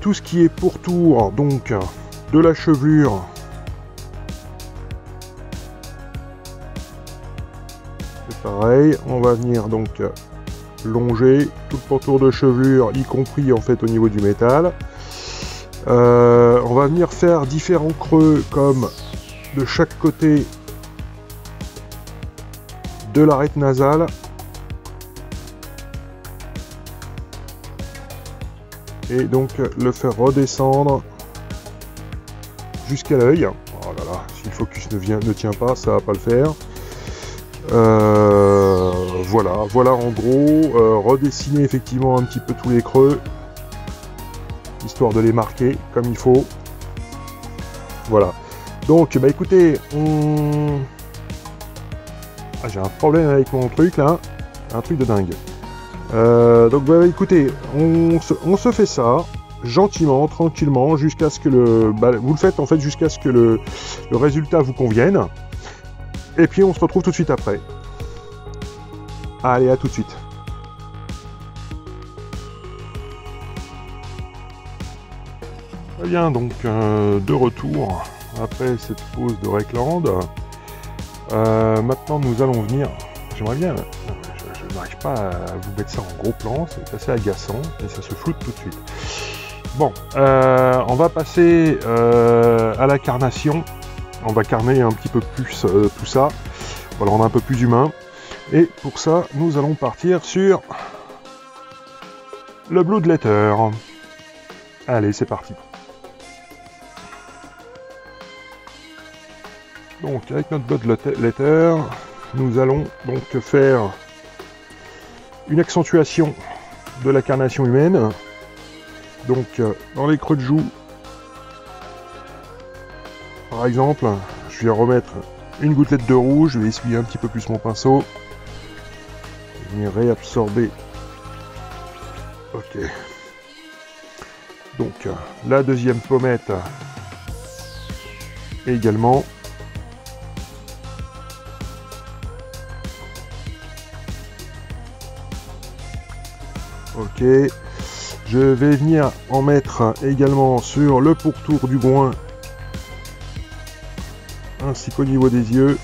Speaker 1: Tout ce qui est pourtour donc de la chevelure, c'est pareil, on va venir donc longer tout le pourtour de chevelure, y compris en fait au niveau du métal. On va venir faire différents creux comme de chaque côté de l'arête nasale. Et donc le faire redescendre jusqu'à l'œil. Oh là là, si le focus ne tient pas, ça va pas le faire. Voilà en gros, redessiner effectivement un petit peu tous les creux, histoire de les marquer comme il faut. Voilà. Donc bah écoutez, j'ai un problème avec mon truc là, un truc de dingue. Donc bah, écoutez, on se fait ça gentiment, tranquillement, jusqu'à ce que vous le faites en fait jusqu'à ce que le résultat vous convienne. Et puis on se retrouve tout de suite après. Allez, à tout de suite. Très bien, donc de retour après cette pause de Reikland. Maintenant nous allons venir. J'aimerais bien. Je n'arrive pas à vous mettre ça en gros plan, c'est assez agaçant et ça se floute tout de suite. Bon, on va passer à la carnation. On va carner un petit peu plus tout ça. On va le rendre un peu plus humain. Et pour ça, nous allons partir sur le Bloodletter. Allez, c'est parti. Donc, avec notre Bloodletter, nous allons donc faire une accentuation de la carnation humaine. Donc dans les creux de joue, par exemple, je vais remettre une gouttelette de rouge, je vais essuyer un petit peu plus mon pinceau, je vais réabsorber. Ok. Donc la deuxième pommette également. Ok. Je vais venir en mettre également sur le pourtour du groin, ainsi qu'au niveau des yeux.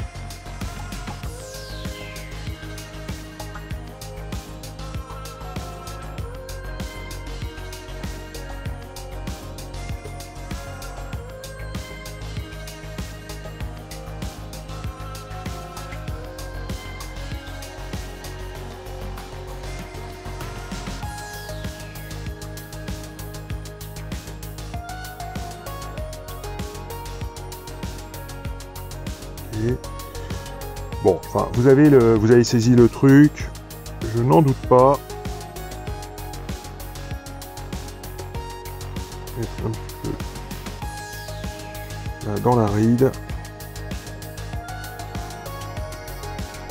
Speaker 1: Bon, enfin, vous avez saisi le truc, je n'en doute pas. Mettre un petit peu là, dans la ride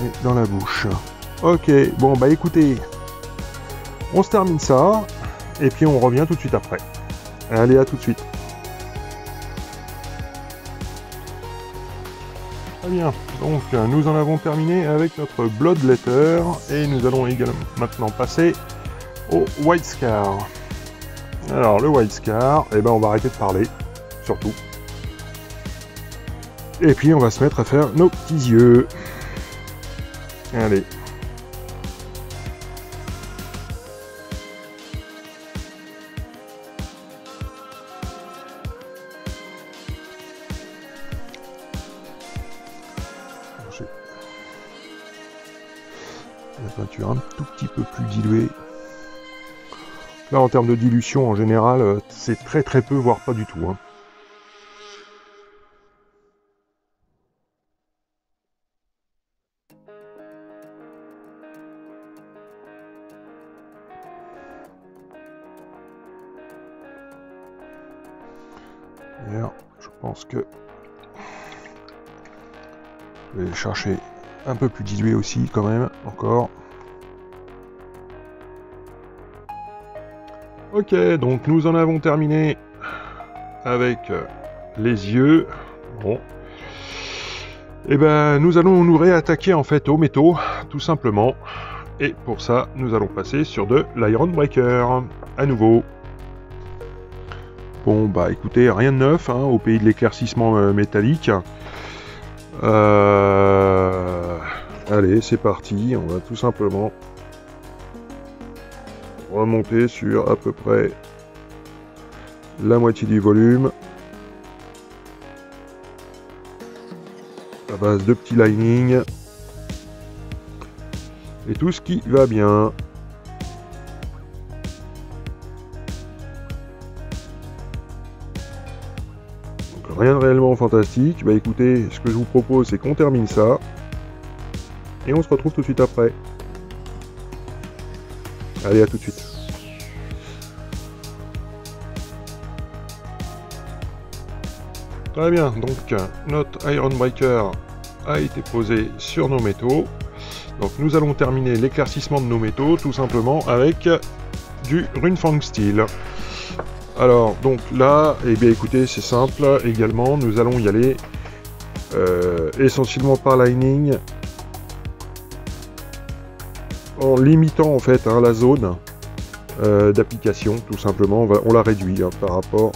Speaker 1: et dans la bouche. Ok, bon bah écoutez, on se termine ça et puis on revient tout de suite après. Allez, à tout de suite. Très bien, donc nous en avons terminé avec notre Blood Letter et nous allons également maintenant passer au White Scar. Alors le White Scar, eh ben on va arrêter de parler, surtout. Et puis on va se mettre à faire nos petits yeux. Allez. La peinture un tout petit peu plus diluée. Là, en termes de dilution, en général, c'est très très peu, voire pas du tout. Hein. D'ailleurs, je pense que je vais chercher un peu plus dilué aussi, quand même, encore. Ok, donc nous en avons terminé avec les yeux. Bon. Et ben, nous allons nous réattaquer en fait aux métaux, tout simplement. Et pour ça, nous allons passer sur de l'Iron Breaker, à nouveau. Bon, bah écoutez, rien de neuf, hein, au pays de l'éclaircissement métallique. Allez, c'est parti, on va tout simplement remonter sur à peu près la moitié du volume. À base de petits linings. Et tout ce qui va bien. Donc rien de réellement fantastique. Bah écoutez, ce que je vous propose, c'est qu'on termine ça. Et on se retrouve tout de suite après. Allez, à tout de suite. Très bien, donc notre Iron Breaker a été posé sur nos métaux. Donc nous allons terminer l'éclaircissement de nos métaux tout simplement avec du Runefang Steel. Alors donc là, eh bien écoutez, c'est simple également, nous allons y aller essentiellement par lining, en limitant en fait la zone d'application, tout simplement, on la réduit par rapport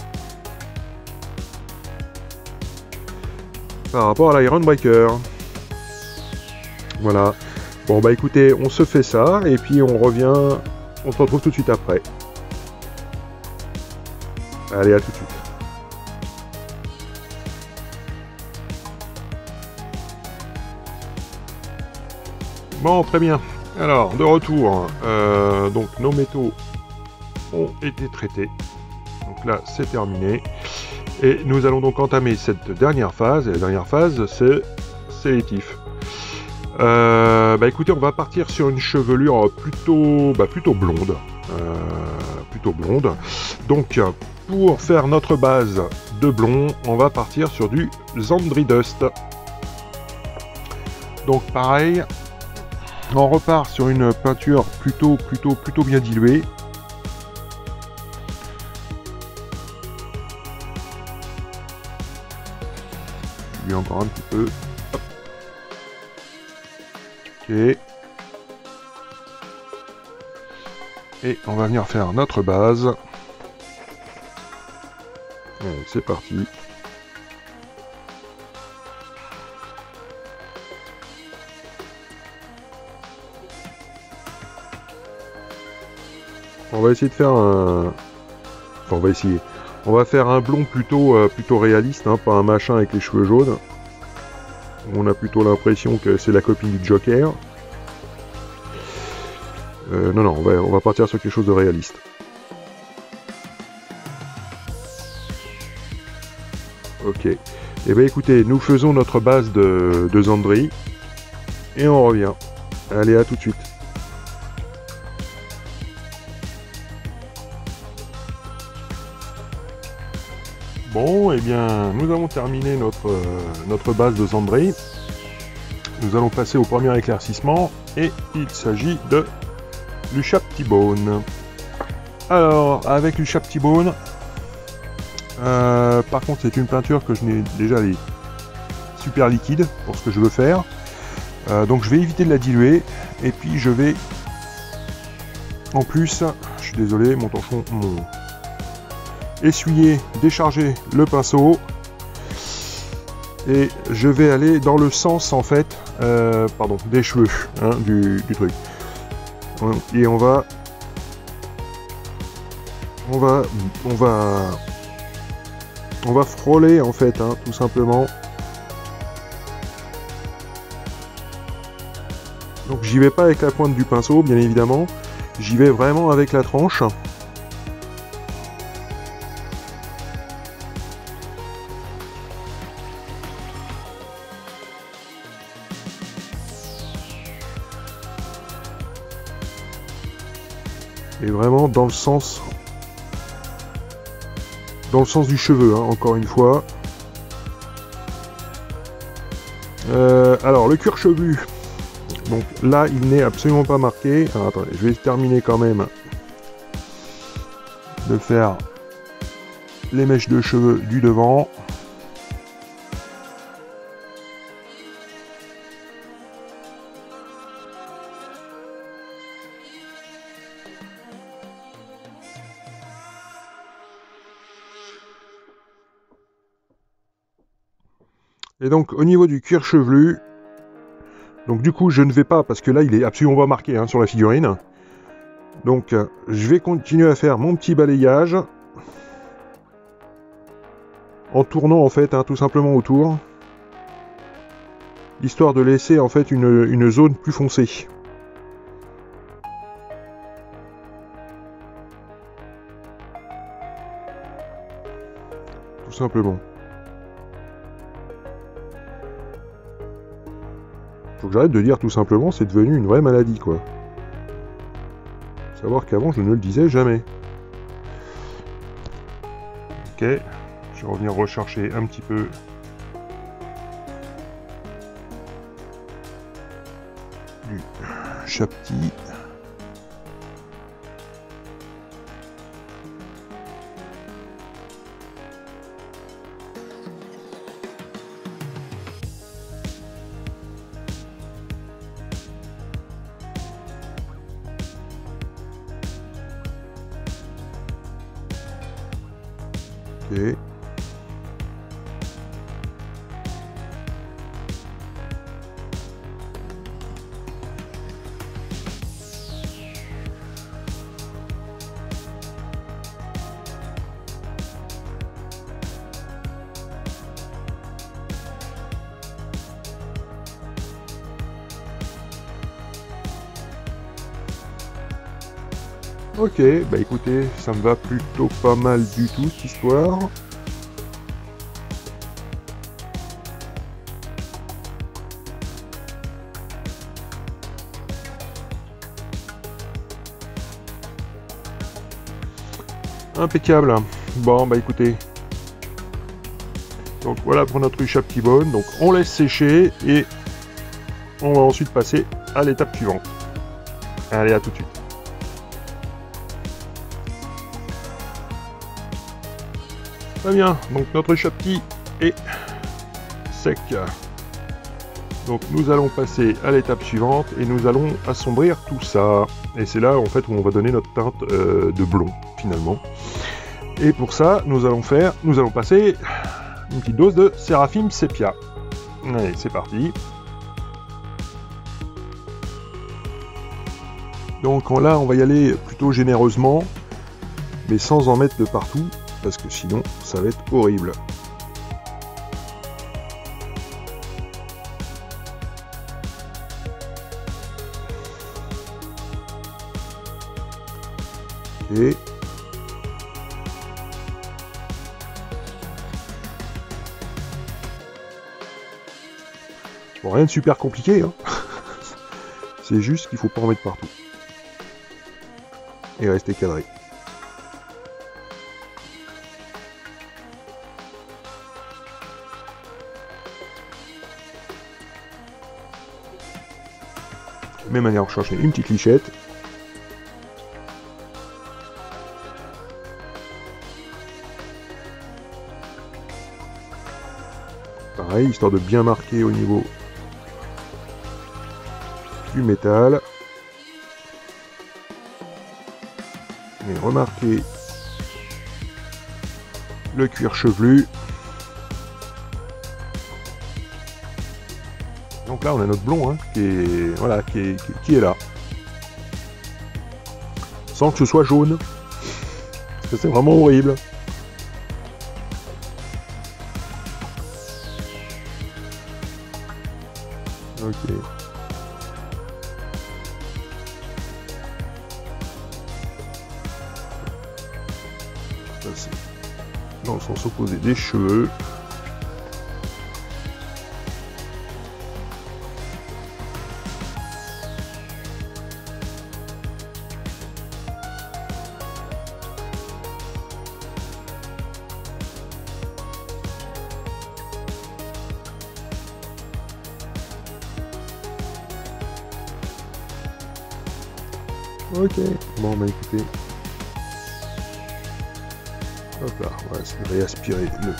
Speaker 1: à l'Iron Breaker. Voilà. Bon bah écoutez, on se fait ça et puis on revient, on se retrouve tout de suite après. Allez, à tout de suite. Bon, très bien. Alors, de retour, donc nos métaux ont été traités. Donc là, c'est terminé. Et nous allons donc entamer cette dernière phase. Et la dernière phase, c'est sélectif. Bah écoutez, on va partir sur une chevelure plutôt blonde. Plutôt blonde. Donc, pour faire notre base de blond, on va partir sur du Zandri Dust. Donc pareil, on repart sur une peinture plutôt bien diluée. Je lui encore un petit peu. Hop. Ok. Et on va venir faire notre base. Allez, c'est parti. On va essayer de faire un... Enfin, on va essayer. On va faire un blond plutôt réaliste, hein, pas un machin avec les cheveux jaunes. On a plutôt l'impression que c'est la copine du Joker. Non, on va partir sur quelque chose de réaliste. Ok. Et bien écoutez, nous faisons notre base de Zandri. Et on revient. Allez, à tout de suite. Bon, et bien, nous avons terminé notre base de Zandri. Nous allons passer au premier éclaircissement. Et il s'agit de Lucia Petitbone. Alors, avec Lucia Petitbone, par contre, c'est une peinture que je n'ai déjà les super liquide pour ce que je veux faire. Donc, je vais éviter de la diluer. Et puis, je vais, en plus, je suis désolé, mon torchon, essuyer, décharger le pinceau. Et je vais aller dans le sens, en fait, des cheveux, hein, du truc. Et on va frôler, en fait, hein, tout simplement. Donc j'y vais pas avec la pointe du pinceau, bien évidemment. J'y vais vraiment avec la tranche. Et vraiment dans le sens du cheveu, hein, encore une fois. Alors le cuir chevelu, donc là il n'est absolument pas marqué. Alors, attendez, je vais terminer quand même de faire les mèches de cheveux du devant. Et donc au niveau du cuir chevelu, donc du coup je ne vais pas, parce que là il est absolument pas marqué, hein, sur la figurine. Donc je vais continuer à faire mon petit balayage en tournant, en fait, hein, tout simplement autour, histoire de laisser, en fait, une zone plus foncée. Tout simplement. Faut que j'arrête de dire tout simplement, c'est devenu une vraie maladie, quoi. Faut savoir qu'avant, je ne le disais jamais. Ok, je vais revenir rechercher un petit peu. Du Chapti. Ok. Ok, bah écoutez, ça me va plutôt pas mal du tout cette histoire. Impeccable. Bon bah écoutez. Donc voilà pour notre Lucia Petitbone. Donc on laisse sécher et on va ensuite passer à l'étape suivante. Allez, à tout de suite. Très bien, donc notre Chapti est sec. Donc nous allons passer à l'étape suivante et nous allons assombrir tout ça. Et c'est là en fait où on va donner notre teinte de blond finalement. Et pour ça, nous allons passer une petite dose de Seraphim Sepia. Allez, c'est parti. Donc là, on va y aller plutôt généreusement, mais sans en mettre de partout, parce que sinon, ça va être horrible. Et bon, rien de super compliqué, hein. C'est juste qu'il faut pas en mettre partout. Et rester cadré. De même manière, on cherche une petite lichette. Pareil, histoire de bien marquer au niveau du métal. Et remarquez le cuir chevelu. Donc là on a notre blond hein, qui est là. Sans que ce soit jaune. Parce que c'est vraiment horrible. Ok. Passer dans le sens opposé des cheveux. Ok, bon bah écoutez. Hop là, on va essayer de réaspirer le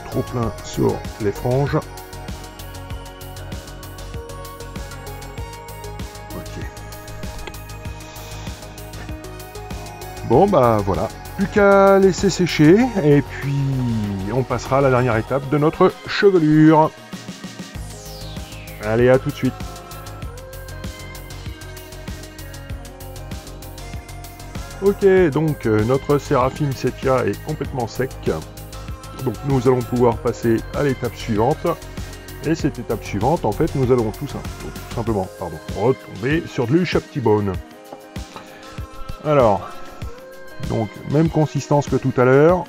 Speaker 1: trop plein sur les franges. Ok. Bon bah voilà, plus qu'à laisser sécher et puis on passera à la dernière étape de notre chevelure. Allez, à tout de suite. Ok, donc notre Seraphim Sepia est complètement sec. Donc nous allons pouvoir passer à l'étape suivante. Et cette étape suivante, en fait, nous allons tout simplement retomber sur du Shoptibone. Alors, donc même consistance que tout à l'heure.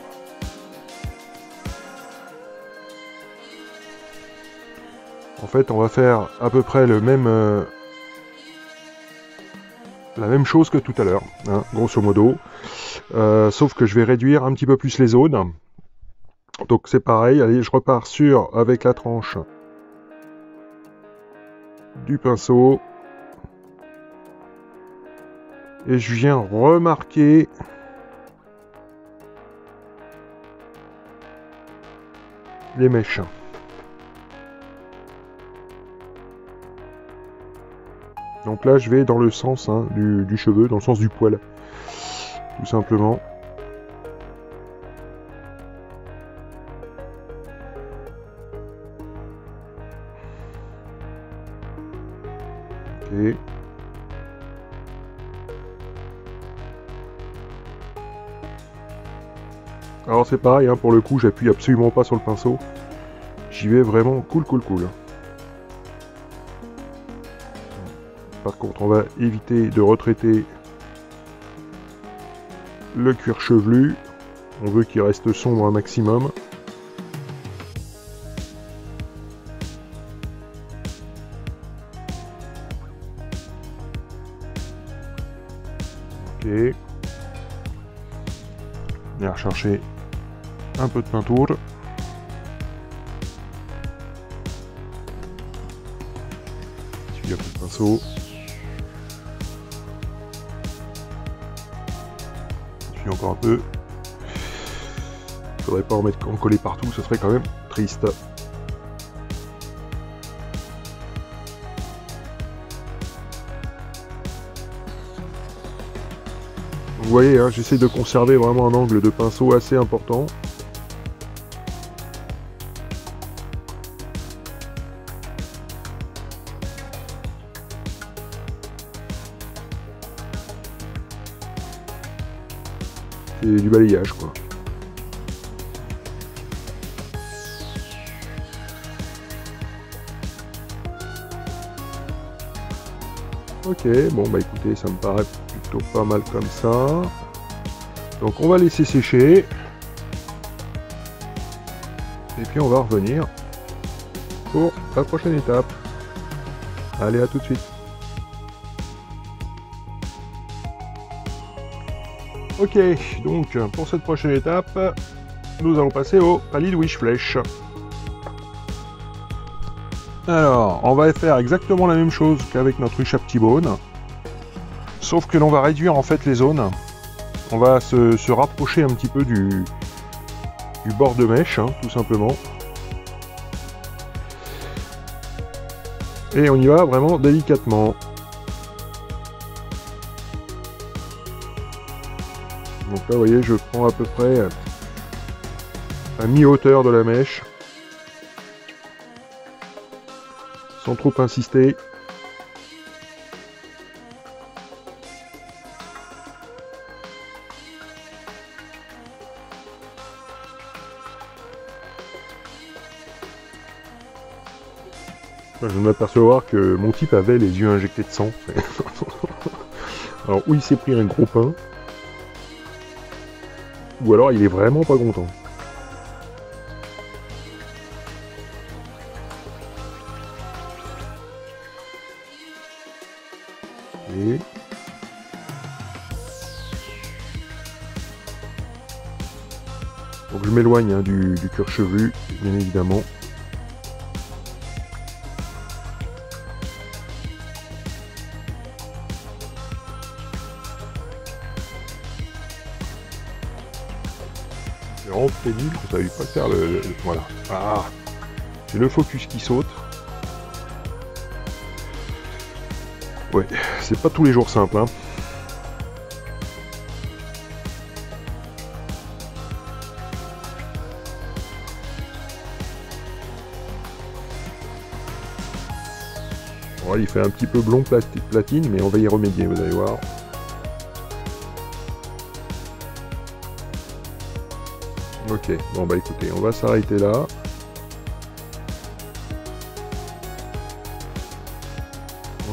Speaker 1: En fait, on va faire à peu près le même... la même chose que tout à l'heure, hein, grosso modo, sauf que je vais réduire un petit peu plus les zones. Donc c'est pareil, allez, je repars avec la tranche du pinceau, et je viens remarquer les mèches. Donc là, je vais dans le sens hein, du cheveu, dans le sens du poil, tout simplement. Ok. Alors c'est pareil, hein, pour le coup, j'appuie absolument pas sur le pinceau. J'y vais vraiment cool. Par contre, on va éviter de retraiter le cuir chevelu. On veut qu'il reste sombre un maximum. Ok. On va rechercher un peu de peinture. Suivi un peu de pinceau. Encore un peu. Il faudrait pas en coller partout, ce serait quand même triste. Vous voyez, hein, j'essaie de conserver vraiment un angle de pinceau assez important. C'est du balayage, quoi. Ok, bon bah écoutez, ça me paraît plutôt pas mal comme ça. Donc on va laisser sécher. Et puis on va revenir pour la prochaine étape. Allez, à tout de suite. Ok, donc pour cette prochaine étape, nous allons passer au Pallid Wych Flèche. Alors, on va faire exactement la même chose qu'avec notre ruche à petit bone, sauf que l'on va réduire en fait les zones. On va se rapprocher un petit peu du bord de mèche, hein, tout simplement. Et on y va vraiment délicatement. Donc là, vous voyez, je prends à peu près à mi-hauteur de la mèche, sans trop insister. Je viens de m'apercevoir que mon type avait les yeux injectés de sang. Alors, ou il s'est pris un gros pain, ou alors il est vraiment pas content. Et... donc je m'éloigne hein, du cuir chevelu, bien évidemment. C'est vraiment pénible, ça ne pas faire le... Voilà. Ah, j'ai le focus qui saute. Ouais, c'est pas tous les jours simple, hein. Bon, il fait un petit peu blond platine, mais on va y remédier, vous allez voir. Ok, bon bah écoutez, on va s'arrêter là.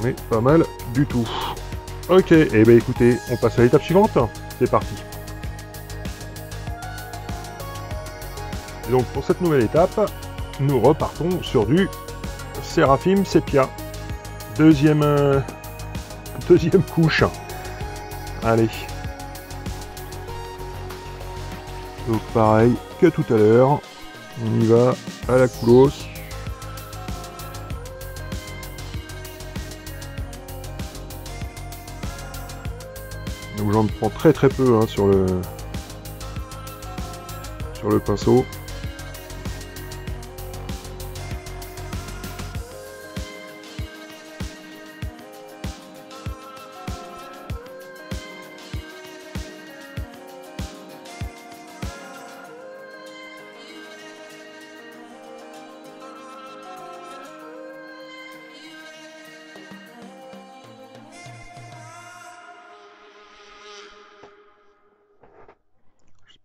Speaker 1: On est pas mal du tout. Ok, et bah écoutez, on passe à l'étape suivante. C'est parti. Et donc pour cette nouvelle étape, nous repartons sur du Seraphim Sepia. Deuxième couche. Allez. Donc pareil que tout à l'heure, on y va à la coolos. Donc j'en prends très peu hein, sur le pinceau.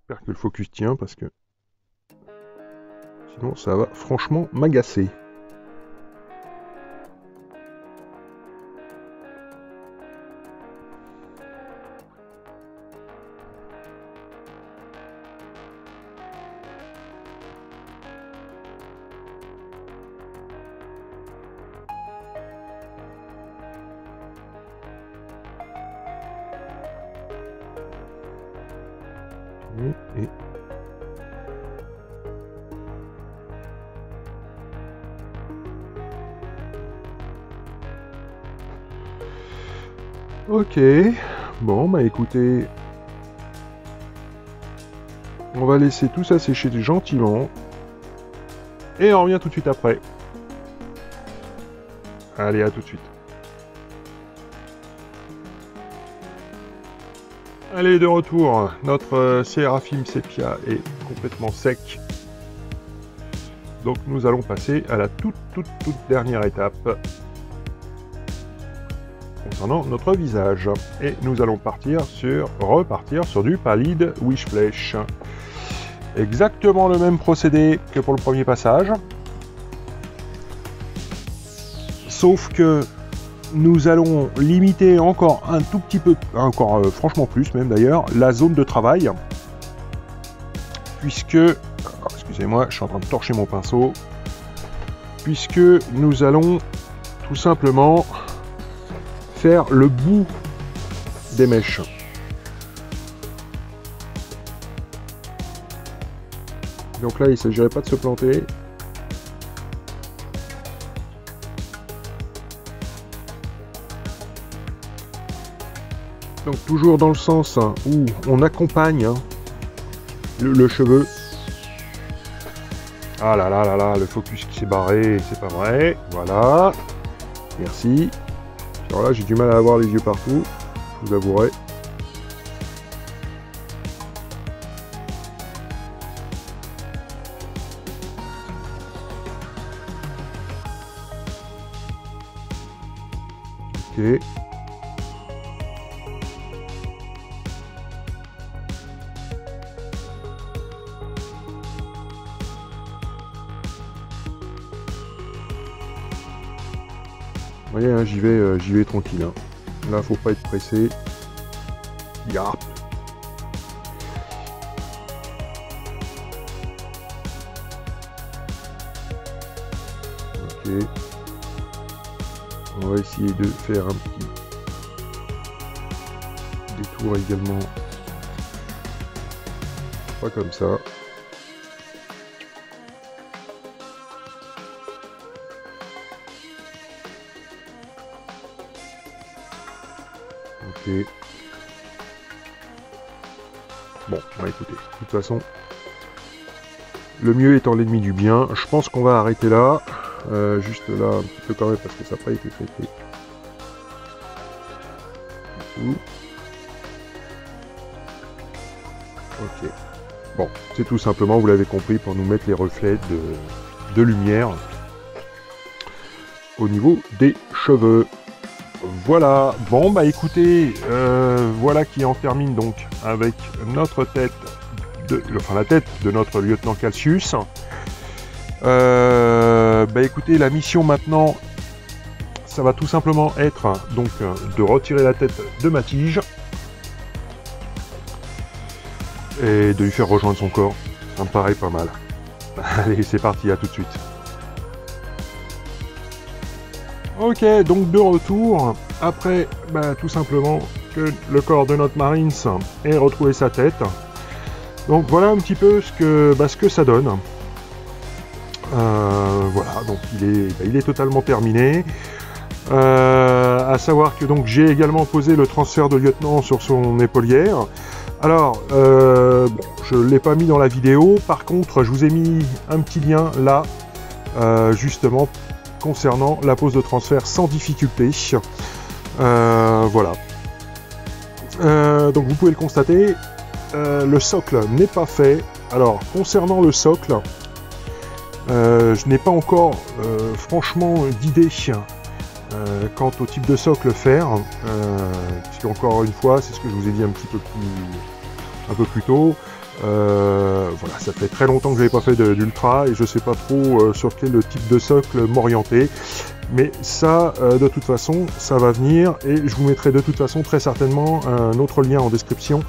Speaker 1: J'espère que le focus tient parce que sinon ça va franchement m'agacer. Et... ok, bon bah écoutez, on va laisser tout ça sécher gentiment et on revient tout de suite après. Allez, à tout de suite. Allez, de retour, notre Seraphim Sepia est complètement sec. Donc nous allons passer à la toute dernière étape concernant notre visage. Et nous allons repartir sur du Pallid Wishflesh. Exactement le même procédé que pour le premier passage. Sauf que nous allons limiter encore un tout petit peu, franchement plus même d'ailleurs, la zone de travail. Puisque, excusez-moi, je suis en train de torcher mon pinceau. Puisque nous allons tout simplement faire le bout des mèches. Donc là, il ne s'agirait pas de se planter. Donc toujours dans le sens où on accompagne le cheveu. Ah là là là là, le focus qui s'est barré, c'est pas vrai. Voilà. Merci. Alors là, j'ai du mal à avoir les yeux partout, je vous avouerai. Ok. Vous voyez, hein, j'y vais tranquille. Hein. Là, faut pas être pressé. Yarp. Ok. On va essayer de faire un petit détour également. Pas comme ça. Ok. Bon, bah écoutez, de toute façon, le mieux étant l'ennemi du bien, je pense qu'on va arrêter là. Juste là, un petit peu quand même, parce que ça n'a pas été traité. Ok. Bon, c'est tout simplement, vous l'avez compris, pour nous mettre les reflets de lumière au niveau des cheveux. Voilà, bon bah écoutez, voilà qui en termine donc avec notre tête, la tête de notre lieutenant Calcius. Bah écoutez, la mission maintenant, ça va tout simplement être donc de retirer la tête de ma tige et de lui faire rejoindre son corps. Ça me paraît pas mal. Allez, c'est parti, à tout de suite. Ok, donc de retour, après bah, tout simplement que le corps de notre Marines ait retrouvé sa tête. Donc voilà un petit peu ce que ça donne. Voilà, donc il est totalement terminé. À savoir que donc j'ai également posé le transfert de lieutenant sur son épaulière. Alors, bon, je ne l'ai pas mis dans la vidéo, par contre je vous ai mis un petit lien là, justement, concernant la pose de transfert sans difficulté. Voilà. Donc vous pouvez le constater, le socle n'est pas fait. Alors concernant le socle, je n'ai pas encore franchement d'idée quant au type de socle faire, puisque encore une fois, c'est ce que je vous ai dit un peu plus tôt. Voilà, ça fait très longtemps que je n'avais pas fait d'ultra et je sais pas trop sur quel type de socle m'orienter, mais ça de toute façon ça va venir et je vous mettrai de toute façon très certainement un autre lien en description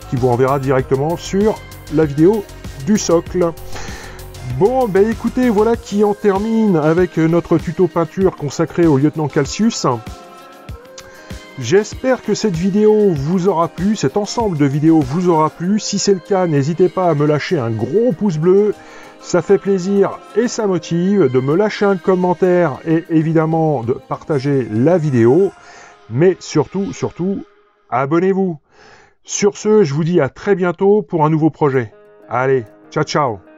Speaker 1: qui vous enverra directement sur la vidéo du socle. Bon, ben écoutez, voilà qui en termine avec notre tuto peinture consacré au lieutenant Calcius. J'espère que cette vidéo vous aura plu, cet ensemble de vidéos vous aura plu. Si c'est le cas, n'hésitez pas à me lâcher un gros pouce bleu. Ça fait plaisir et ça motive, de me lâcher un commentaire et évidemment de partager la vidéo. Mais surtout, abonnez-vous. Sur ce, je vous dis à très bientôt pour un nouveau projet. Allez, ciao ciao!